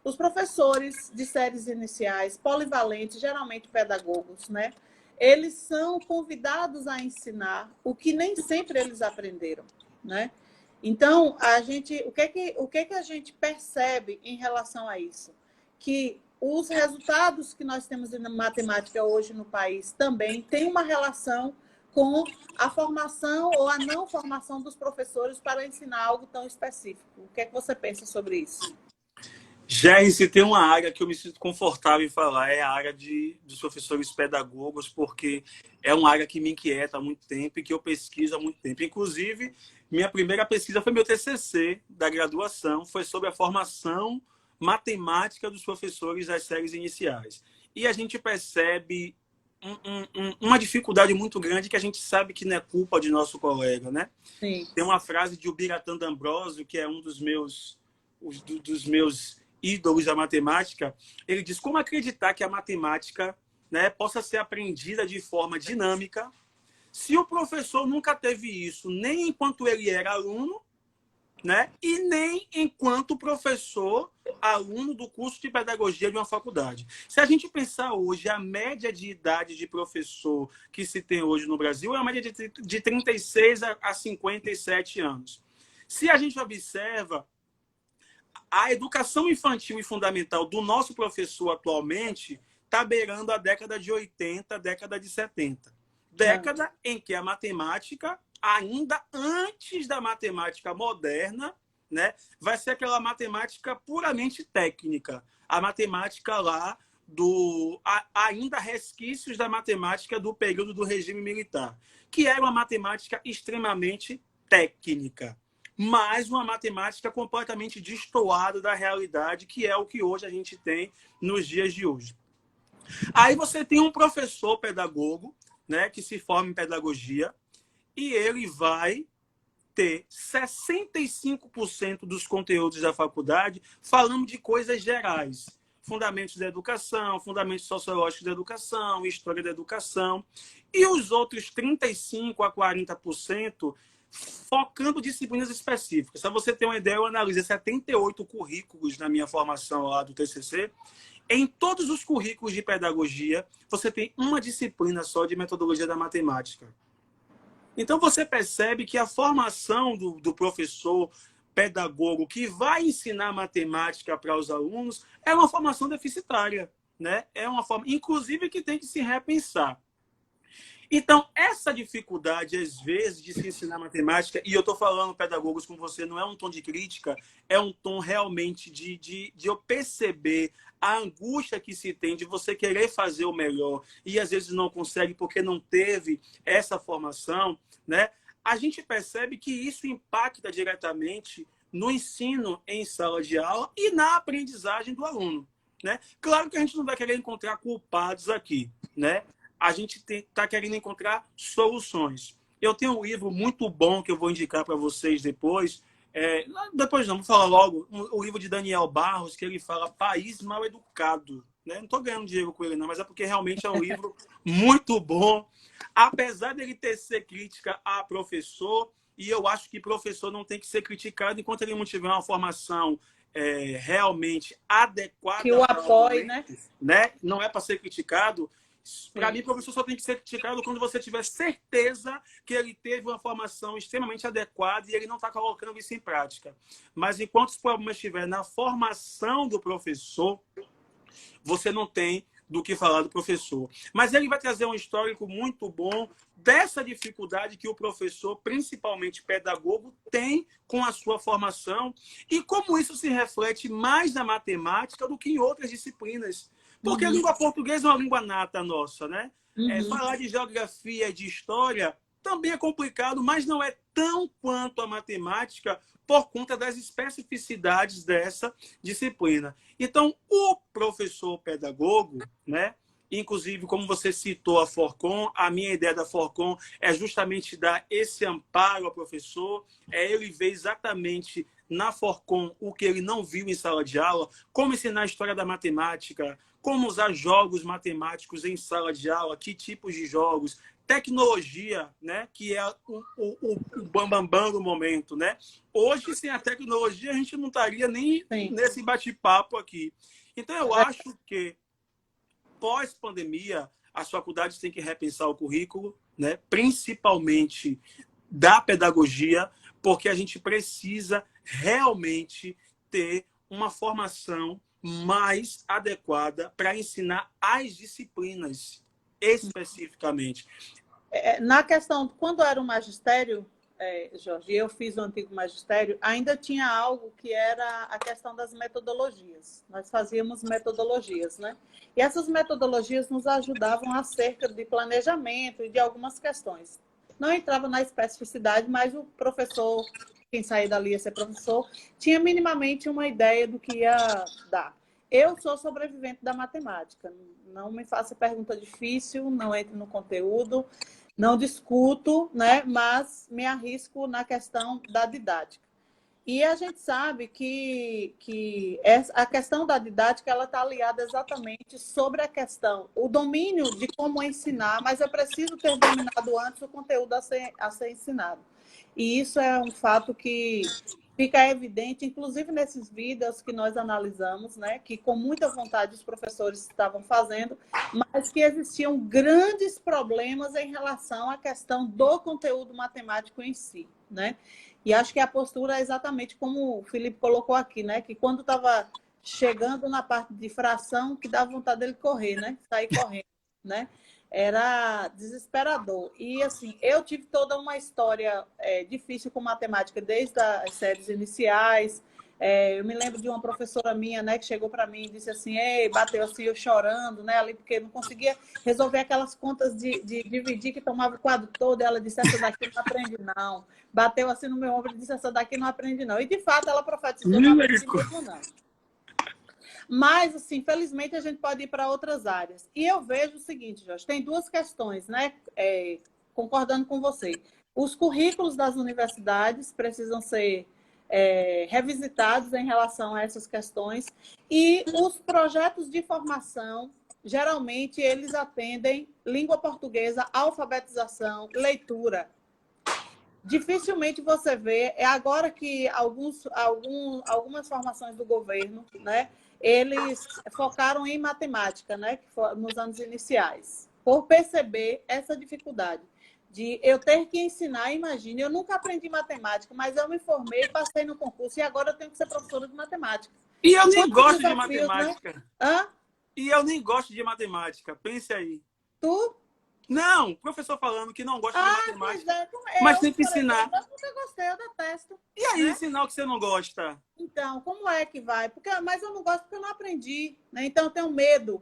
S1: Os professores de séries iniciais, polivalentes, geralmente pedagogos, né? Eles são convidados a ensinar o que nem sempre eles aprenderam, né? Então, o que a gente percebe em relação a isso? Que os resultados que nós temos na matemática hoje no país também têm uma relação com a formação ou a não formação dos professores para ensinar algo tão específico. O que é que você pensa sobre isso?
S2: Gerry, se tem uma área que eu me sinto confortável em falar, é a área dos professores pedagogos, porque é uma área que me inquieta há muito tempo e que eu pesquiso há muito tempo. Inclusive, minha primeira pesquisa foi meu TCC da graduação, foi sobre a formação matemática dos professores das séries iniciais. E a gente percebe uma dificuldade muito grande que a gente sabe que não é culpa de nosso colega, né?
S1: Sim.
S2: Tem uma frase de Biratan D'Ambrosio, que é um dos meus ídolos da matemática. Ele diz: como acreditar que a matemática, né, possa ser aprendida de forma dinâmica se o professor nunca teve isso, nem enquanto ele era aluno, né, e nem enquanto professor, aluno do curso de pedagogia de uma faculdade. Se a gente pensar hoje, a média de idade de professor que se tem hoje no Brasil é uma média de 36 a 57 anos. Se a gente observa, a educação infantil e fundamental do nosso professor atualmente está beirando a década de 80, década de 70. Década em que a matemática, ainda antes da matemática moderna, né, vai ser aquela matemática puramente técnica. A matemática lá ainda resquícios da matemática do período do regime militar, que era uma matemática extremamente técnica, mas uma matemática completamente destoada da realidade, que é o que hoje a gente tem nos dias de hoje. Aí você tem um professor pedagogo, né, que se forma em pedagogia, e ele vai ter 65% dos conteúdos da faculdade falando de coisas gerais. Fundamentos da educação, fundamentos sociológicos da educação, história da educação. E os outros 35% a 40% focando disciplinas específicas. Para você ter uma ideia, eu analisei 78 currículos na minha formação lá do TCC. Em todos os currículos de pedagogia, você tem uma disciplina só de metodologia da matemática. Então, você percebe que a formação do professor pedagogo que vai ensinar matemática para os alunos é uma formação deficitária, né? É uma forma, inclusive, que tem que se repensar. Então, essa dificuldade, às vezes, de se ensinar matemática, e eu estou falando, pedagogos, com você, não é um tom de crítica, é um tom realmente de eu perceber a angústia que se tem de você querer fazer o melhor e, às vezes, não consegue porque não teve essa formação, né? A gente percebe que isso impacta diretamente no ensino em sala de aula e na aprendizagem do aluno, né? Claro que a gente não vai querer encontrar culpados aqui, né? A gente está querendo encontrar soluções. Eu tenho um livro muito bom que eu vou indicar para vocês depois. Depois não, vou falar logo. O livro de Daniel Barros, que ele fala País Mal Educado. Né? Não estou ganhando dinheiro com ele, não, mas é porque realmente é um livro muito bom. Apesar dele ser crítica a professor, e eu acho que professor não tem que ser criticado enquanto ele não tiver uma formação realmente adequada.
S1: Que o apoie,
S2: né? Não é para ser criticado. Para mim, o professor só tem que ser criticado quando você tiver certeza que ele teve uma formação extremamente adequada e ele não está colocando isso em prática. Mas enquanto os problemas estiverem na formação do professor, você não tem do que falar do professor. Mas ele vai trazer um histórico muito bom dessa dificuldade que o professor, principalmente pedagogo, tem com a sua formação e como isso se reflete mais na matemática do que em outras disciplinas. Porque a língua portuguesa é uma língua nata nossa, né? Falar de geografia e de história também é complicado, mas não é tão quanto a matemática por conta das especificidades dessa disciplina. Então, o professor pedagogo, né? Inclusive, como você citou a Forcon, a minha ideia da Forcon é justamente dar esse amparo ao professor, é ele ver exatamente na Forcon o que ele não viu em sala de aula, como ensinar a história da matemática, como usar jogos matemáticos em sala de aula, que tipos de jogos, tecnologia, né, que é o bambambam do momento, né? Hoje, sem a tecnologia, a gente não estaria nem nesse bate-papo aqui. Então, eu acho que, pós-pandemia, as faculdades têm que repensar o currículo, né, principalmente da pedagogia, porque a gente precisa realmente ter uma formação mais adequada para ensinar as disciplinas especificamente.
S1: Na questão, quando era o magistério, Jorge, eu fiz o antigo magistério, ainda tinha algo que era a questão das metodologias. Nós fazíamos metodologias, né? E essas metodologias nos ajudavam acerca de planejamento e de algumas questões. Não entrava na especificidade, mas o professor, quem saía dali ia ser professor, tinha minimamente uma ideia do que ia dar. Eu sou sobrevivente da matemática. Não me faça pergunta difícil, não entre no conteúdo, não discuto, né? Mas me arrisco na questão da didática. E a gente sabe que a questão da didática ela está aliada exatamente sobre a questão, o domínio de como ensinar, mas eu preciso ter dominado antes o conteúdo a ser ensinado. E isso é um fato que fica evidente, inclusive nesses vídeos que nós analisamos, né, que com muita vontade os professores estavam fazendo, mas que existiam grandes problemas em relação à questão do conteúdo matemático em si, né? E acho que a postura é exatamente como o Felipe colocou aqui, né? Que quando estava chegando na parte de fração, que dava vontade dele correr, né? Sair correndo, né? Era desesperador. E, assim, eu tive toda uma história difícil com matemática, desde as séries iniciais. Eu me lembro de uma professora minha, né, que chegou para mim e disse assim, ei, bateu assim, eu chorando, né, ali, porque não conseguia resolver aquelas contas de dividir que tomava o quadro todo. Ela disse, essa daqui não aprende, não. Bateu assim no meu ombro e disse, essa daqui não aprende, não. E, de fato, ela profetizou, não aprendi mesmo, não. Mas, assim, felizmente, a gente pode ir para outras áreas. E eu vejo o seguinte, Jorge, tem duas questões, né? Concordando com você. Os currículos das universidades precisam ser revisitados em relação a essas questões. E os projetos de formação, geralmente, eles atendem língua portuguesa, alfabetização, leitura. Dificilmente você vê, é agora que algumas formações do governo, né, eles focaram em matemática, né, nos anos iniciais, por perceber essa dificuldade de eu ter que ensinar. Imagine, eu nunca aprendi matemática, mas eu me formei, passei no concurso e agora eu tenho que ser professora de matemática.
S2: E eu nem gosto de matemática.
S1: Né? Hã?
S2: E eu nem gosto de matemática, pense aí.
S1: Tu?
S2: Não, professor falando que não gosta de matemática,
S1: pois
S2: mas tem que ensinar.
S1: Eu nunca gostei, eu detesto.
S2: E aí,
S1: né?
S2: ensinar o que você não gosta?
S1: Então, como é que vai? Mas eu não gosto porque eu não aprendi, né? Então, eu tenho medo.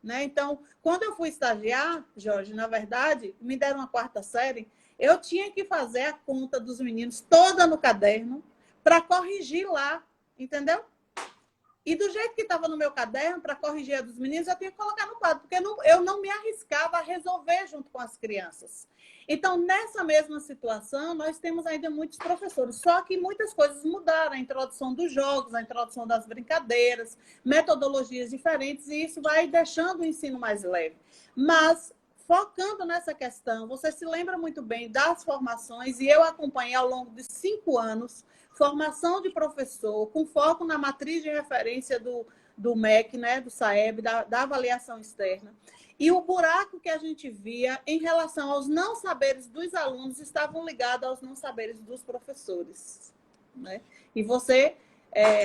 S1: Né? Então, quando eu fui estagiar, Jorge, na verdade, me deram uma quarta série, eu tinha que fazer a conta dos meninos toda no caderno para corrigir lá, entendeu? E do jeito que estava no meu caderno, para corrigir a dos meninos, eu tinha que colocar no quadro, porque eu não me arriscava a resolver junto com as crianças. Então, nessa mesma situação, nós temos ainda muitos professores, só que muitas coisas mudaram, a introdução dos jogos, a introdução das brincadeiras, metodologias diferentes, e isso vai deixando o ensino mais leve. Mas, focando nessa questão, você se lembra muito bem das formações, e eu acompanhei ao longo de 5 anos, formação de professor, com foco na matriz de referência do MEC, né, do SAEB, da avaliação externa. E o buraco que a gente via em relação aos não saberes dos alunos estavam ligados aos não saberes dos professores. Né? E você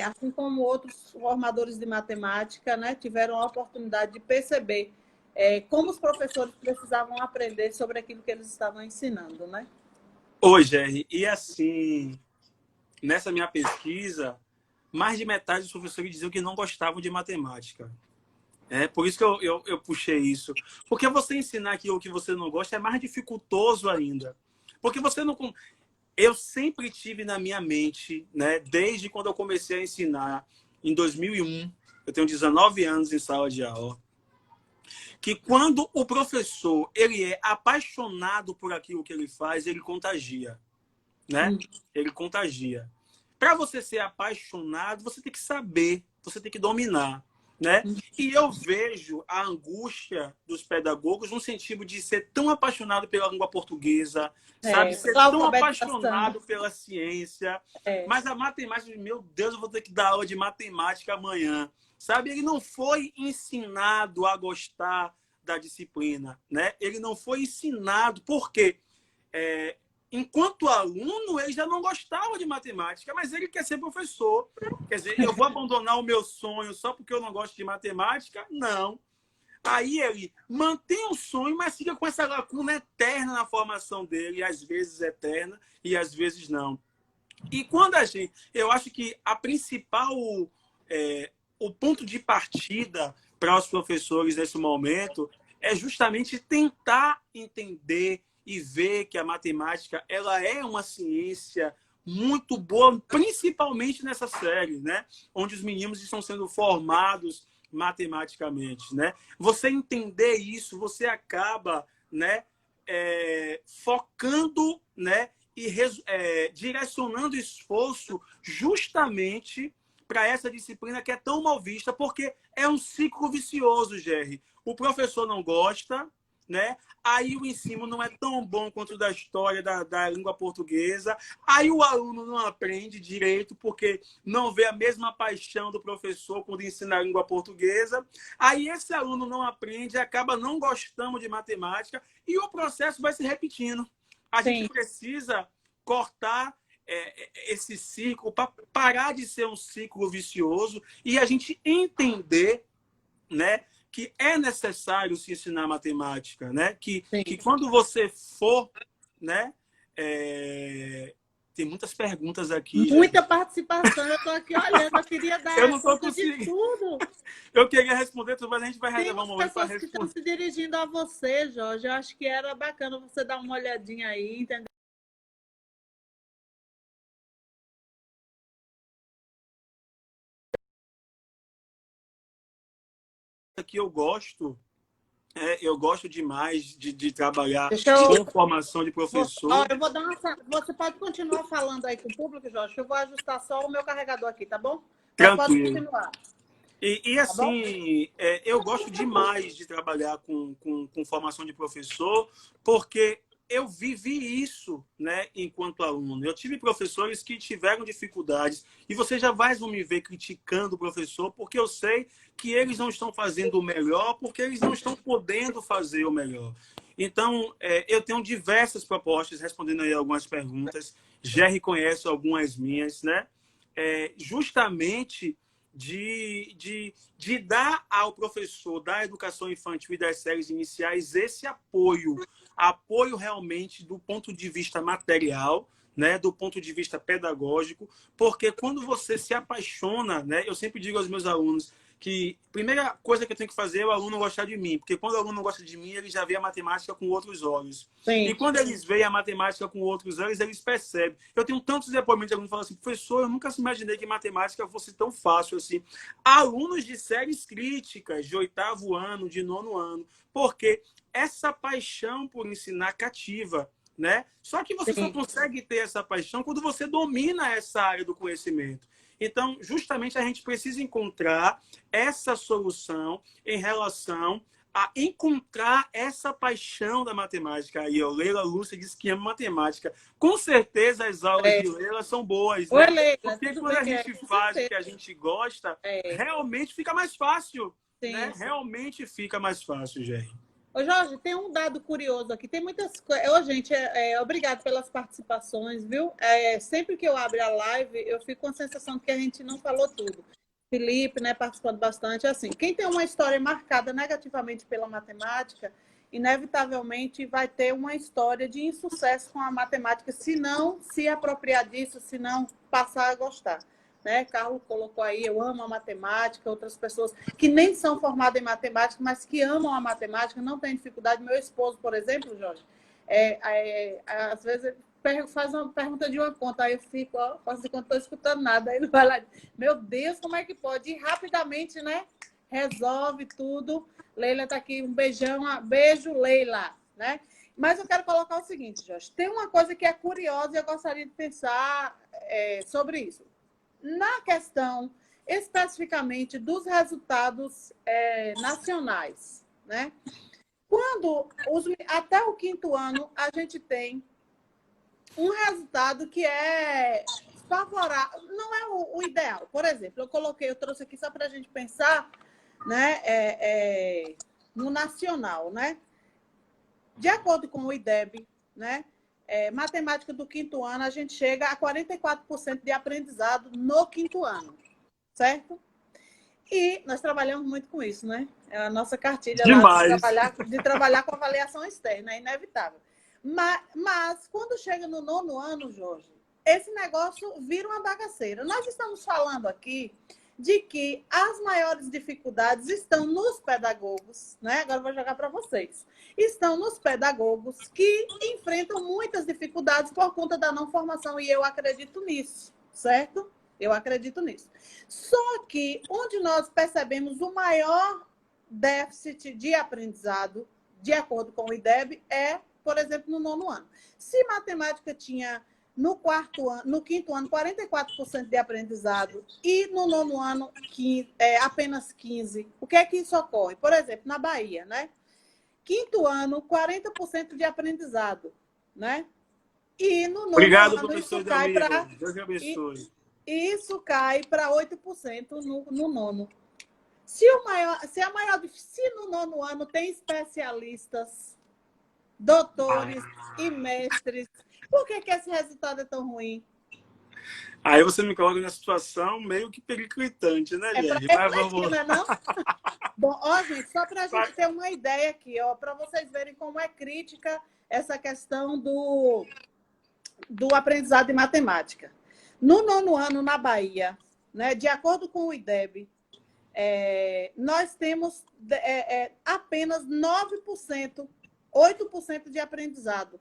S1: assim como outros formadores de matemática, né, tiveram a oportunidade de perceber como os professores precisavam aprender sobre aquilo que eles estavam ensinando, né?
S2: Oi, Jerry. E assim, nessa minha pesquisa, mais de metade dos professores diziam que não gostavam de matemática. Por isso que eu puxei isso. Porque você ensinar aquilo que você não gosta é mais dificultoso ainda. Porque você não... Eu sempre tive na minha mente, né, desde quando eu comecei a ensinar, em 2001, eu tenho 19 anos em sala de aula, que quando o professor ele é apaixonado por aquilo que ele faz, ele contagia, né? Ele contagia. Para você ser apaixonado, você tem que saber, você tem que dominar, né? E eu vejo a angústia dos pedagogos no sentido de ser tão apaixonado pela língua portuguesa, sabe? Ser tão apaixonado pela ciência. Mas a matemática, meu Deus, eu vou ter que dar aula de matemática amanhã. Sabe? Ele não foi ensinado a gostar da disciplina, né? Ele não foi ensinado, porque enquanto aluno, ele já não gostava de matemática, mas ele quer ser professor. Quer dizer, eu vou abandonar o meu sonho só porque eu não gosto de matemática? Não. Aí ele mantém o sonho, mas fica com essa lacuna eterna na formação dele, às vezes eterna e às vezes não. E quando eu acho que a principal, o ponto de partida para os professores nesse momento é justamente tentar entender e ver que a matemática ela é uma ciência muito boa, principalmente nessa série, né? Onde os meninos estão sendo formados matematicamente, né? Você entender isso, você acaba, né, focando, né, e direcionando esforço justamente para essa disciplina que é tão mal vista, porque é um ciclo vicioso, Jerry. O professor não gosta, né? Aí o ensino não é tão bom quanto o da história da língua portuguesa. Aí o aluno não aprende direito porque não vê a mesma paixão do professor quando ensina a língua portuguesa. Aí esse aluno não aprende, acaba não gostando de matemática e o processo vai se repetindo. A gente precisa cortar esse ciclo para parar de ser um ciclo vicioso e a gente entender, né, que é necessário se ensinar matemática, né? Que quando você for, né? Tem muitas perguntas aqui.
S1: Muita participação, eu estou aqui olhando, eu queria dar
S2: eu não tô
S1: de tudo.
S2: Eu queria responder tudo, mas a gente vai reservar um momento para responder.
S1: Tem pessoas que estão se dirigindo a você, Jorge. Eu acho que era bacana você dar uma olhadinha aí, entendeu?
S2: Que eu gosto demais de trabalhar com formação de professor.
S1: Eu vou dar Você pode continuar falando aí com o público, Jorge, eu vou ajustar só o meu carregador aqui, tá bom?
S2: Tranquilo.
S1: Pode continuar.
S2: E assim, eu gosto demais de trabalhar com formação de professor, porque eu vivi isso, né, enquanto aluno. Eu tive professores que tiveram dificuldades e você jamais vão me ver criticando o professor, porque eu sei que eles não estão fazendo o melhor, porque eles não estão podendo fazer o melhor. Então, eu tenho diversas propostas, respondendo aí algumas perguntas. Já reconheço algumas minhas, né? Justamente de dar ao professor da educação infantil e das séries iniciais esse apoio realmente do ponto de vista material, né, do ponto de vista pedagógico, porque quando você se apaixona, né, eu sempre digo aos meus alunos que a primeira coisa que eu tenho que fazer é o aluno gostar de mim, porque quando o aluno gosta de mim, ele já vê a matemática com outros olhos.
S1: Sim.
S2: E quando eles veem a matemática com outros olhos, eles percebem. Eu tenho tantos depoimentos de alunos que falam assim, professor, eu nunca imaginei que matemática fosse tão fácil assim. Alunos de séries críticas, de 8º ano, de 9º ano, porque essa paixão por ensinar cativa, né? Só que você só consegue ter essa paixão quando você domina essa área do conhecimento. Então, justamente, a gente precisa encontrar essa solução em relação a encontrar essa paixão da matemática. Aí, a Leila Lúcia disse que ama matemática. Com certeza, as aulas de Leila são boas, né?
S1: Leila,
S2: porque quando a gente faz o que a gente gosta, realmente fica mais fácil.
S1: Sim,
S2: né?
S1: Sim.
S2: Realmente fica mais fácil, Jerry.
S1: Ô, Jorge, tem um dado curioso aqui. Tem muitas coisas. Ô, gente, obrigado pelas participações, viu? Sempre que eu abro a live, eu fico com a sensação de que a gente não falou tudo. Felipe, né, participando bastante. Assim, quem tem uma história marcada negativamente pela matemática, inevitavelmente vai ter uma história de insucesso com a matemática, se não se apropriar disso, se não passar a gostar. Né? Carlos colocou aí, eu amo a matemática, outras pessoas que nem são formadas em matemática, mas que amam a matemática, não têm dificuldade. Meu esposo, por exemplo, Jorge, às vezes faz uma pergunta de uma conta, aí eu fico, ó, quase que não estou escutando nada. Aí ele vai lá, meu Deus, como é que pode? E rapidamente, né? Resolve tudo. Leila está aqui, um beijão, beijo, Leila, né? Mas eu quero colocar o seguinte, Jorge, tem uma coisa que é curiosa e eu gostaria de pensar sobre isso. Na questão especificamente dos resultados nacionais, né? Quando até o 5º ano a gente tem um resultado que é favorável, não é o ideal. Por exemplo, eu trouxe aqui só para a gente pensar, né, no nacional, né? De acordo com o IDEB, né? Matemática do 5º ano, a gente chega a 44% de aprendizado no 5º ano, certo? E nós trabalhamos muito com isso, né? É a nossa cartilha
S2: Demais.
S1: lá de trabalhar com avaliação externa, é inevitável. Mas quando chega no 9º ano, Jorge, esse negócio vira uma bagaceira. Nós estamos falando aqui de que as maiores dificuldades estão nos pedagogos, né? Agora eu vou jogar para vocês. Estão nos pedagogos que enfrentam muitas dificuldades por conta da não formação, e eu acredito nisso, certo? Eu acredito nisso. Só que onde nós percebemos o maior déficit de aprendizado, de acordo com o IDEB, por exemplo, no 9º ano. Se matemática tinha no 5º ano 44% de aprendizado e no 9º ano apenas 15%, o que é que isso ocorre? Por exemplo, na Bahia, né? 5º ano, 40% de aprendizado, né? E no 9º ano isso cai para...
S2: Deus abençoe.
S1: Isso cai para 8% no 9º. Se no 9º ano tem especialistas, doutores e mestres, por que esse resultado é tão ruim?
S2: Aí você me coloca numa situação meio que periclitante, né,
S1: gente?
S2: Mas vamos...
S1: não? Bom, ó, gente, só para a gente ter uma ideia aqui, ó, para vocês verem como é crítica essa questão do aprendizado de matemática. No 9º ano, na Bahia, né, de acordo com o IDEB, nós temos apenas 9%, 8% de aprendizado.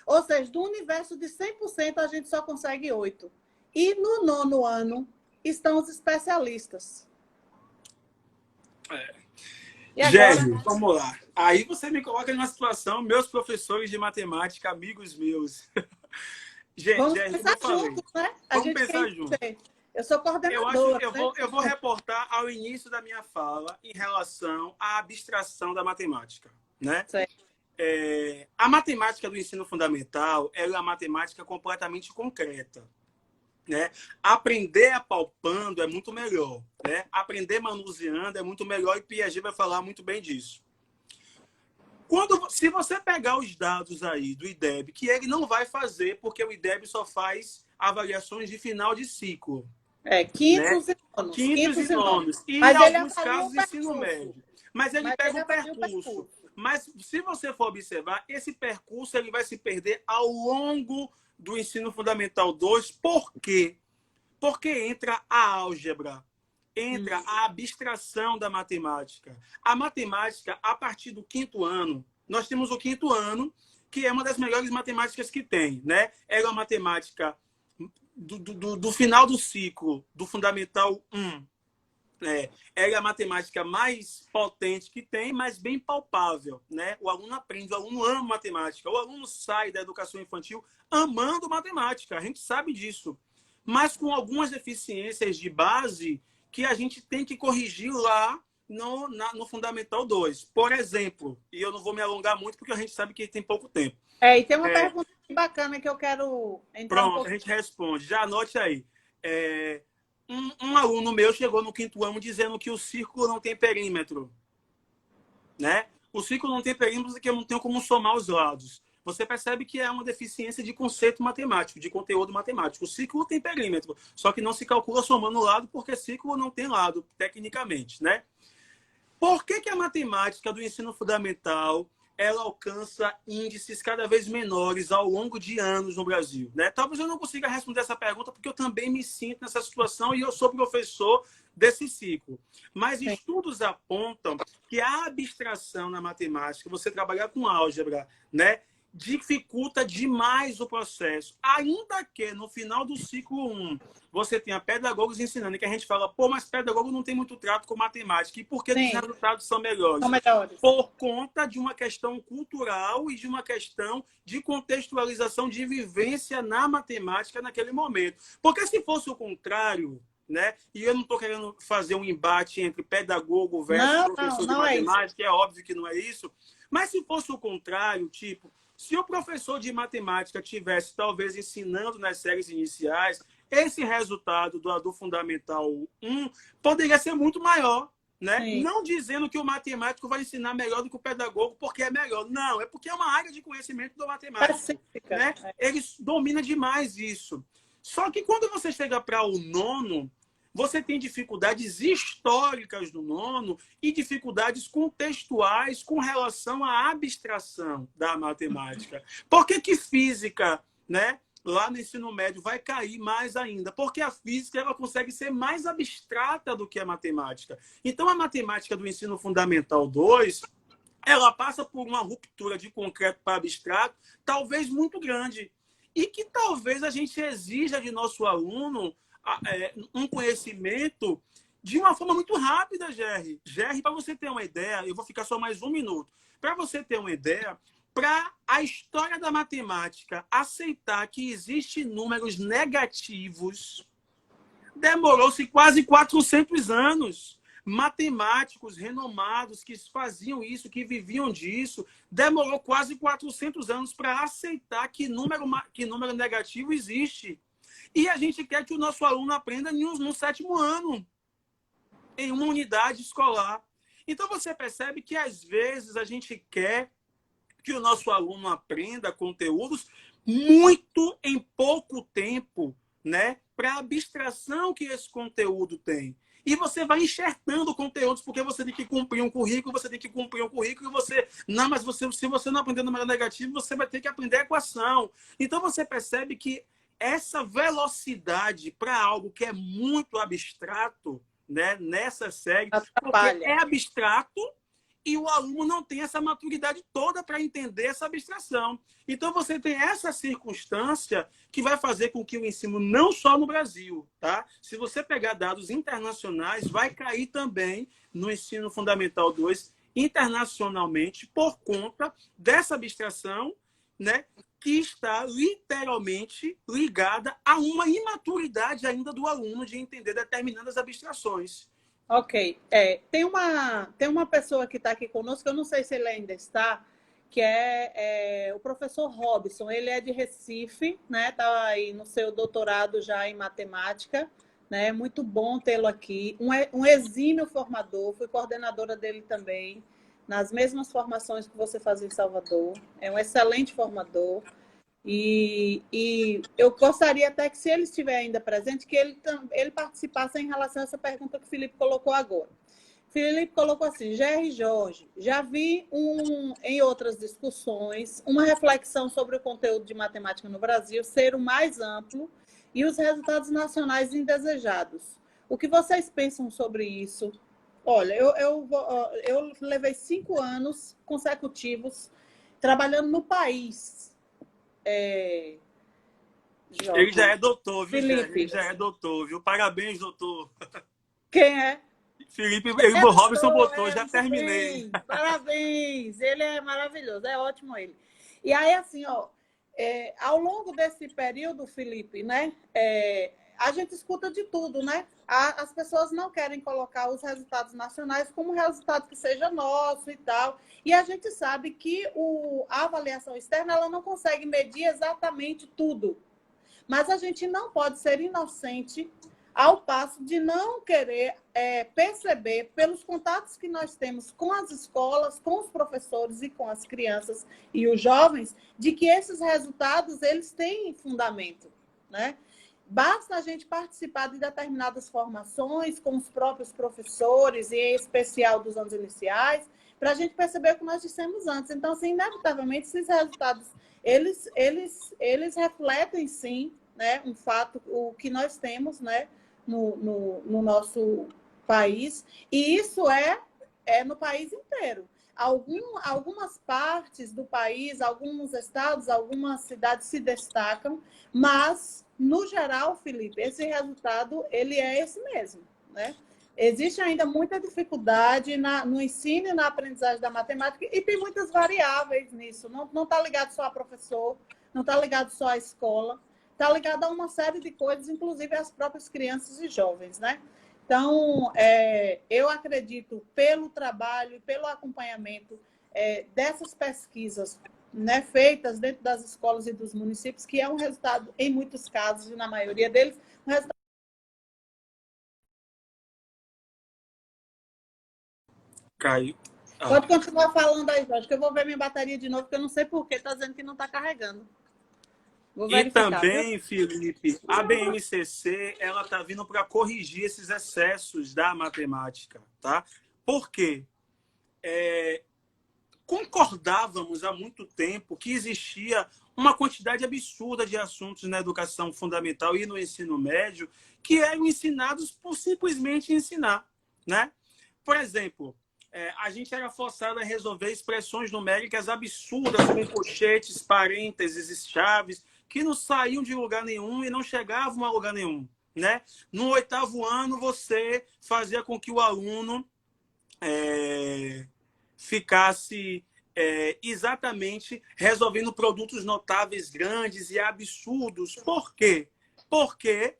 S1: Ou seja, do universo de 100%, a gente só consegue 8%. E no 9º ano estão os especialistas.
S2: Jerry, vamos lá. Aí você me coloca numa situação, meus professores de matemática, amigos meus. Gente,
S1: vamos pensar juntos, né?
S2: Vamos pensar juntos.
S1: Eu sou coordenadora.
S2: Eu vou reportar ao início da minha fala em relação à abstração da matemática, né?
S1: Certo.
S2: A matemática do ensino fundamental é uma matemática completamente concreta, né? Aprender apalpando é muito melhor, né? Aprender manuseando é muito melhor, e Piaget vai falar muito bem disso. Se você pegar os dados aí do IDEB, que ele não vai fazer, porque o IDEB só faz avaliações de final de ciclo.
S1: Quintos,
S2: né?
S1: e nonos.
S2: Quintos e nonos. E
S1: mas
S2: em alguns casos, ensino médio. Mas ele pega o percurso. Mas se você for observar, esse percurso ele vai se perder ao longo do ensino fundamental 2. Por quê? Porque entra a álgebra, entra a abstração da matemática. A matemática, a partir do 5º ano, nós temos o 5º ano, que é uma das melhores matemáticas que tem, né? É uma matemática do final do ciclo, do Fundamental 1. É a matemática mais potente que tem, mas bem palpável, né? O aluno aprende, o aluno ama matemática, o aluno sai da educação infantil amando matemática, a gente sabe disso, mas com algumas deficiências de base que a gente tem que corrigir lá no Fundamental 2. Por exemplo, e eu não vou me alongar muito porque a gente sabe que tem pouco tempo.
S1: E tem uma pergunta bacana que eu quero entrar
S2: Pronto, a gente responde. Já anote aí. Um aluno meu chegou no 5º ano dizendo que o círculo não tem perímetro, né? o ciclo não tem perímetros porque eu não tenho como somar os lados. Você percebe que é uma deficiência de conceito matemático, de conteúdo matemático. O ciclo tem perímetro, só que não se calcula somando o lado, porque ciclo não tem lado, tecnicamente, né? Por que a matemática do ensino fundamental ela alcança índices cada vez menores ao longo de anos no Brasil, né? Talvez eu não consiga responder essa pergunta, porque eu também me sinto nessa situação e eu sou professor desse ciclo. Mas estudos apontam que a abstração na matemática, você trabalhar com álgebra, né, dificulta demais o processo. Ainda que no final do ciclo 1 você tenha pedagogos ensinando, que a gente fala, pô, mas pedagogo não tem muito trato com matemática. E por que os resultados são melhores?
S1: São melhores.
S2: Por conta de uma questão cultural e de uma questão de contextualização de vivência na matemática naquele momento. Porque se fosse o contrário, né? E eu não estou querendo fazer um embate entre pedagogo versus professor de matemática, é óbvio que não é isso. Mas se fosse o contrário, tipo, se o professor de matemática tivesse, talvez, ensinando nas séries iniciais, esse resultado do Fundamental 1 poderia ser muito maior, né? Não dizendo que o matemático vai ensinar melhor do que o pedagogo porque é melhor. Não, é porque é uma área de conhecimento do matemático. Né? Ele domina demais isso. Só que quando você chega para o nono, você tem dificuldades históricas do nono e dificuldades contextuais com relação à abstração da matemática. Por que física, né, lá no ensino médio vai cair mais ainda? Porque a física ela consegue ser mais abstrata do que a matemática. Então, a matemática do ensino fundamental 2, ela passa por uma ruptura de concreto para abstrato, talvez muito grande. E que talvez a gente exija de nosso aluno um conhecimento de uma forma muito rápida, Gerry. Gerry, para você ter uma ideia, eu vou ficar só mais um minuto. Para você ter uma ideia, para a história da matemática aceitar que existem números negativos, demorou-se quase 400 anos. Matemáticos renomados que faziam isso, que viviam disso, demorou quase 400 anos para aceitar que número negativo existe. E a gente quer que o nosso aluno aprenda no 7º ano, em uma unidade escolar. Então, você percebe que, às vezes, a gente quer que o nosso aluno aprenda conteúdos muito em pouco tempo, né? Para a abstração que esse conteúdo tem. E você vai enxertando conteúdos, porque você tem que cumprir um currículo, e você... Não, mas se você não aprender número negativo, você vai ter que aprender equação. Então, você percebe que essa velocidade para algo que é muito abstrato, né, nessa série, porque é abstrato e o aluno não tem essa maturidade toda para entender essa abstração. Então, você tem essa circunstância que vai fazer com que o ensino, não só no Brasil, tá? Se você pegar dados internacionais, vai cair também no ensino fundamental 2 internacionalmente por conta dessa abstração, né, que está literalmente ligada a uma imaturidade ainda do aluno de entender determinadas abstrações.
S1: Ok. Tem uma pessoa que está aqui conosco, eu não sei se ele ainda está, que é o professor Robson. Ele é de Recife, né? Está aí no seu doutorado já em matemática. Né? Muito bom tê-lo aqui. Um exímio formador, fui coordenadora dele também, nas mesmas formações que você fazia em Salvador. É um excelente formador. E eu gostaria até que, se ele estiver ainda presente, que ele participasse em relação a essa pergunta que o Felipe colocou agora. Felipe colocou assim: Gerry Jorge, já vi em outras discussões uma reflexão sobre o conteúdo de matemática no Brasil ser o mais amplo e os resultados nacionais indesejados. O que vocês pensam sobre isso? Olha, eu levei 5 anos consecutivos trabalhando no país.
S2: Ele já é doutor, viu,
S1: Felipe?
S2: Ele já é doutor, viu? Parabéns, doutor.
S1: Quem é?
S2: Felipe, o Robson botou, já terminei.
S1: Bem. Parabéns! Ele é maravilhoso, é ótimo ele. E aí, assim, ao longo desse período, Felipe, né, a gente escuta de tudo, né? As pessoas não querem colocar os resultados nacionais como resultado que seja nosso e tal. E a gente sabe que a avaliação externa ela não consegue medir exatamente tudo. Mas a gente não pode ser inocente ao passo de não querer perceber, pelos contatos que nós temos com as escolas, com os professores e com as crianças e os jovens, de que esses resultados eles têm fundamento, né? Basta a gente participar de determinadas formações com os próprios professores, e em especial dos anos iniciais, para a gente perceber o que nós dissemos antes. Então, assim, inevitavelmente, esses resultados, eles refletem, sim, né, um fato, o que nós temos, né, no nosso país, e isso é no país inteiro. Algumas partes do país, alguns estados, algumas cidades se destacam, mas, no geral, Felipe, esse resultado ele é esse mesmo, né? Existe ainda muita dificuldade no ensino e na aprendizagem da matemática, e tem muitas variáveis nisso. Não está ligado só a professor, não está ligado só à escola, está ligado a uma série de coisas, inclusive às próprias crianças e jovens, né? Então, eu acredito, pelo trabalho e pelo acompanhamento dessas pesquisas, né, feitas dentro das escolas e dos municípios, que é um resultado, em muitos casos, e na maioria deles, um resultado.
S2: Caiu.
S1: Pode continuar falando aí, Jorge, que eu vou ver minha bateria de novo, porque eu não sei por que está dizendo que não está carregando. Vou verificar,
S2: E também,
S1: viu?
S2: Felipe, a BNCC ela está vindo para corrigir esses excessos da matemática, tá? Por quê? Concordávamos há muito tempo que existia uma quantidade absurda de assuntos na educação fundamental e no ensino médio que eram ensinados por simplesmente ensinar, né? Por exemplo, a gente era forçado a resolver expressões numéricas absurdas com colchetes, parênteses, chaves, que não saíam de lugar nenhum e não chegavam a lugar nenhum, né? No 8º ano, você fazia com que o aluno ficasse exatamente resolvendo produtos notáveis grandes e absurdos. Por quê? Porque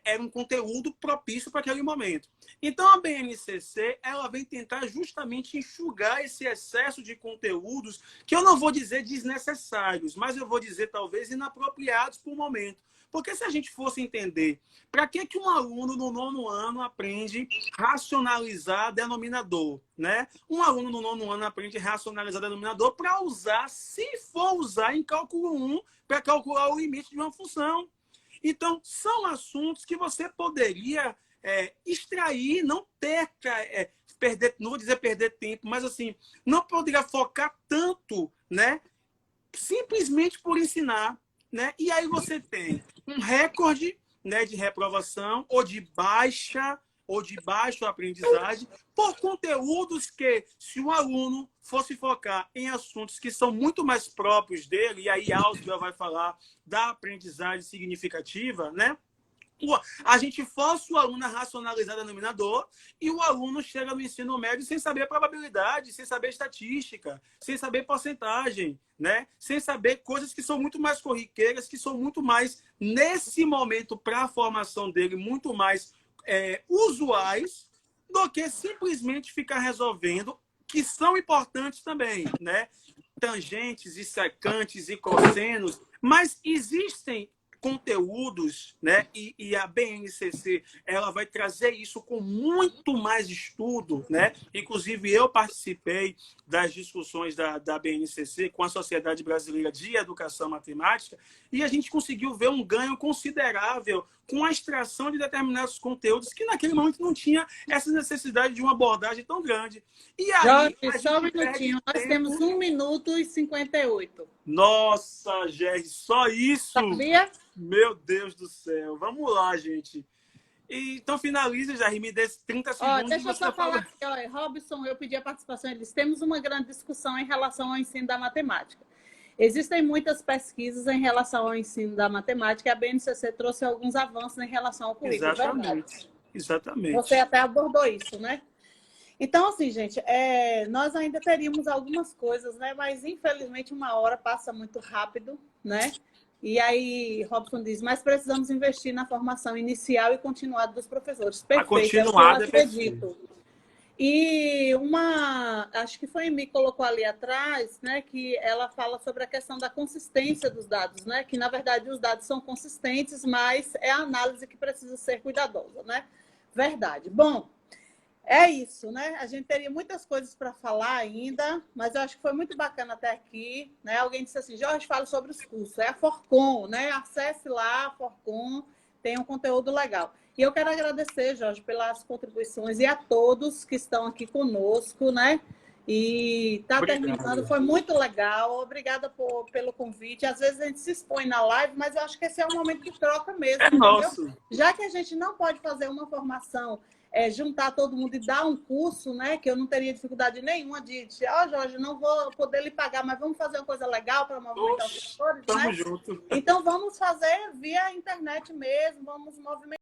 S2: era um conteúdo propício para aquele momento. Então, a BNCC ela vem tentar justamente enxugar esse excesso de conteúdos, que eu não vou dizer desnecessários, mas eu vou dizer talvez inapropriados por momento. Porque se a gente fosse entender para que um aluno no 9º ano aprende racionalizar denominador, né? Um aluno no 9º ano aprende racionalizar denominador para usar, se for usar em cálculo 1, para calcular o limite de uma função. Então, são assuntos que você poderia extrair, não ter, perder, não vou dizer perder tempo, mas assim, não poderia focar tanto, né? Simplesmente por ensinar, né? E aí você tem um recorde, né, de reprovação ou de baixa aprendizagem por conteúdos que, se o aluno fosse focar em assuntos que são muito mais próprios dele, e aí Álgebra vai falar da aprendizagem significativa, né? A gente força o aluno a racionalizar o denominador e o aluno chega no ensino médio sem saber probabilidade, sem saber estatística, sem saber porcentagem, né? Sem saber coisas que são muito mais corriqueiras, que são muito mais, nesse momento, para a formação dele, muito mais usuais do que simplesmente ficar resolvendo, que são importantes também, né? Tangentes e secantes e cossenos, mas existem conteúdos, né? E a BNCC ela vai trazer isso com muito mais estudo, né? Inclusive eu participei das discussões da BNCC com a Sociedade Brasileira de Educação Matemática e a gente conseguiu ver um ganho considerável com a extração de determinados conteúdos que naquele momento não tinha essa necessidade de uma abordagem tão grande. E aí,
S1: Jorge, só um minutinho, nós temos 1 minuto e 58.
S2: Nossa, Gerry, só isso?
S1: Sabia?
S2: Meu Deus do céu. Vamos lá, gente. Então, finaliza, Jair, me dê 30 segundos.
S1: Deixa eu só falar aqui, Robson, eu pedi a participação, eles temos uma grande discussão em relação ao ensino da matemática. Existem muitas pesquisas em relação ao ensino da matemática e a BNCC trouxe alguns avanços em relação ao currículo.
S2: Exatamente. Exatamente.
S1: Você até abordou isso, né? Então, assim, gente, nós ainda teríamos algumas coisas, né? Mas, infelizmente, 1 hora passa muito rápido, né? E aí, Robson diz, mas precisamos investir na formação inicial e continuada dos professores. Perfeito,
S2: A continuada
S1: eu acredito. E acho que foi a Emi que colocou ali atrás, né, que ela fala sobre a questão da consistência dos dados, né, que na verdade os dados são consistentes, mas é a análise que precisa ser cuidadosa, né? Verdade. Bom, é isso, né? A gente teria muitas coisas para falar ainda, mas eu acho que foi muito bacana até aqui, né? Alguém disse assim, Jorge, fala sobre os cursos. É a Forcon, né? Acesse lá a Forcon, tem um conteúdo legal. E eu quero agradecer, Jorge, pelas contribuições e a todos que estão aqui conosco, né? E está terminando, foi muito legal. Obrigada pelo convite. Às vezes a gente se expõe na live, mas eu acho que esse é um momento de troca mesmo, entendeu?
S2: Nosso.
S1: Já que a gente não pode fazer uma formação, juntar todo mundo e dar um curso, né? Que eu não teria dificuldade nenhuma de Jorge, não vou poder lhe pagar, mas vamos fazer uma coisa legal para movimentar os setores,
S2: Tamo
S1: né?
S2: junto.
S1: Então vamos fazer via internet mesmo, vamos movimentar.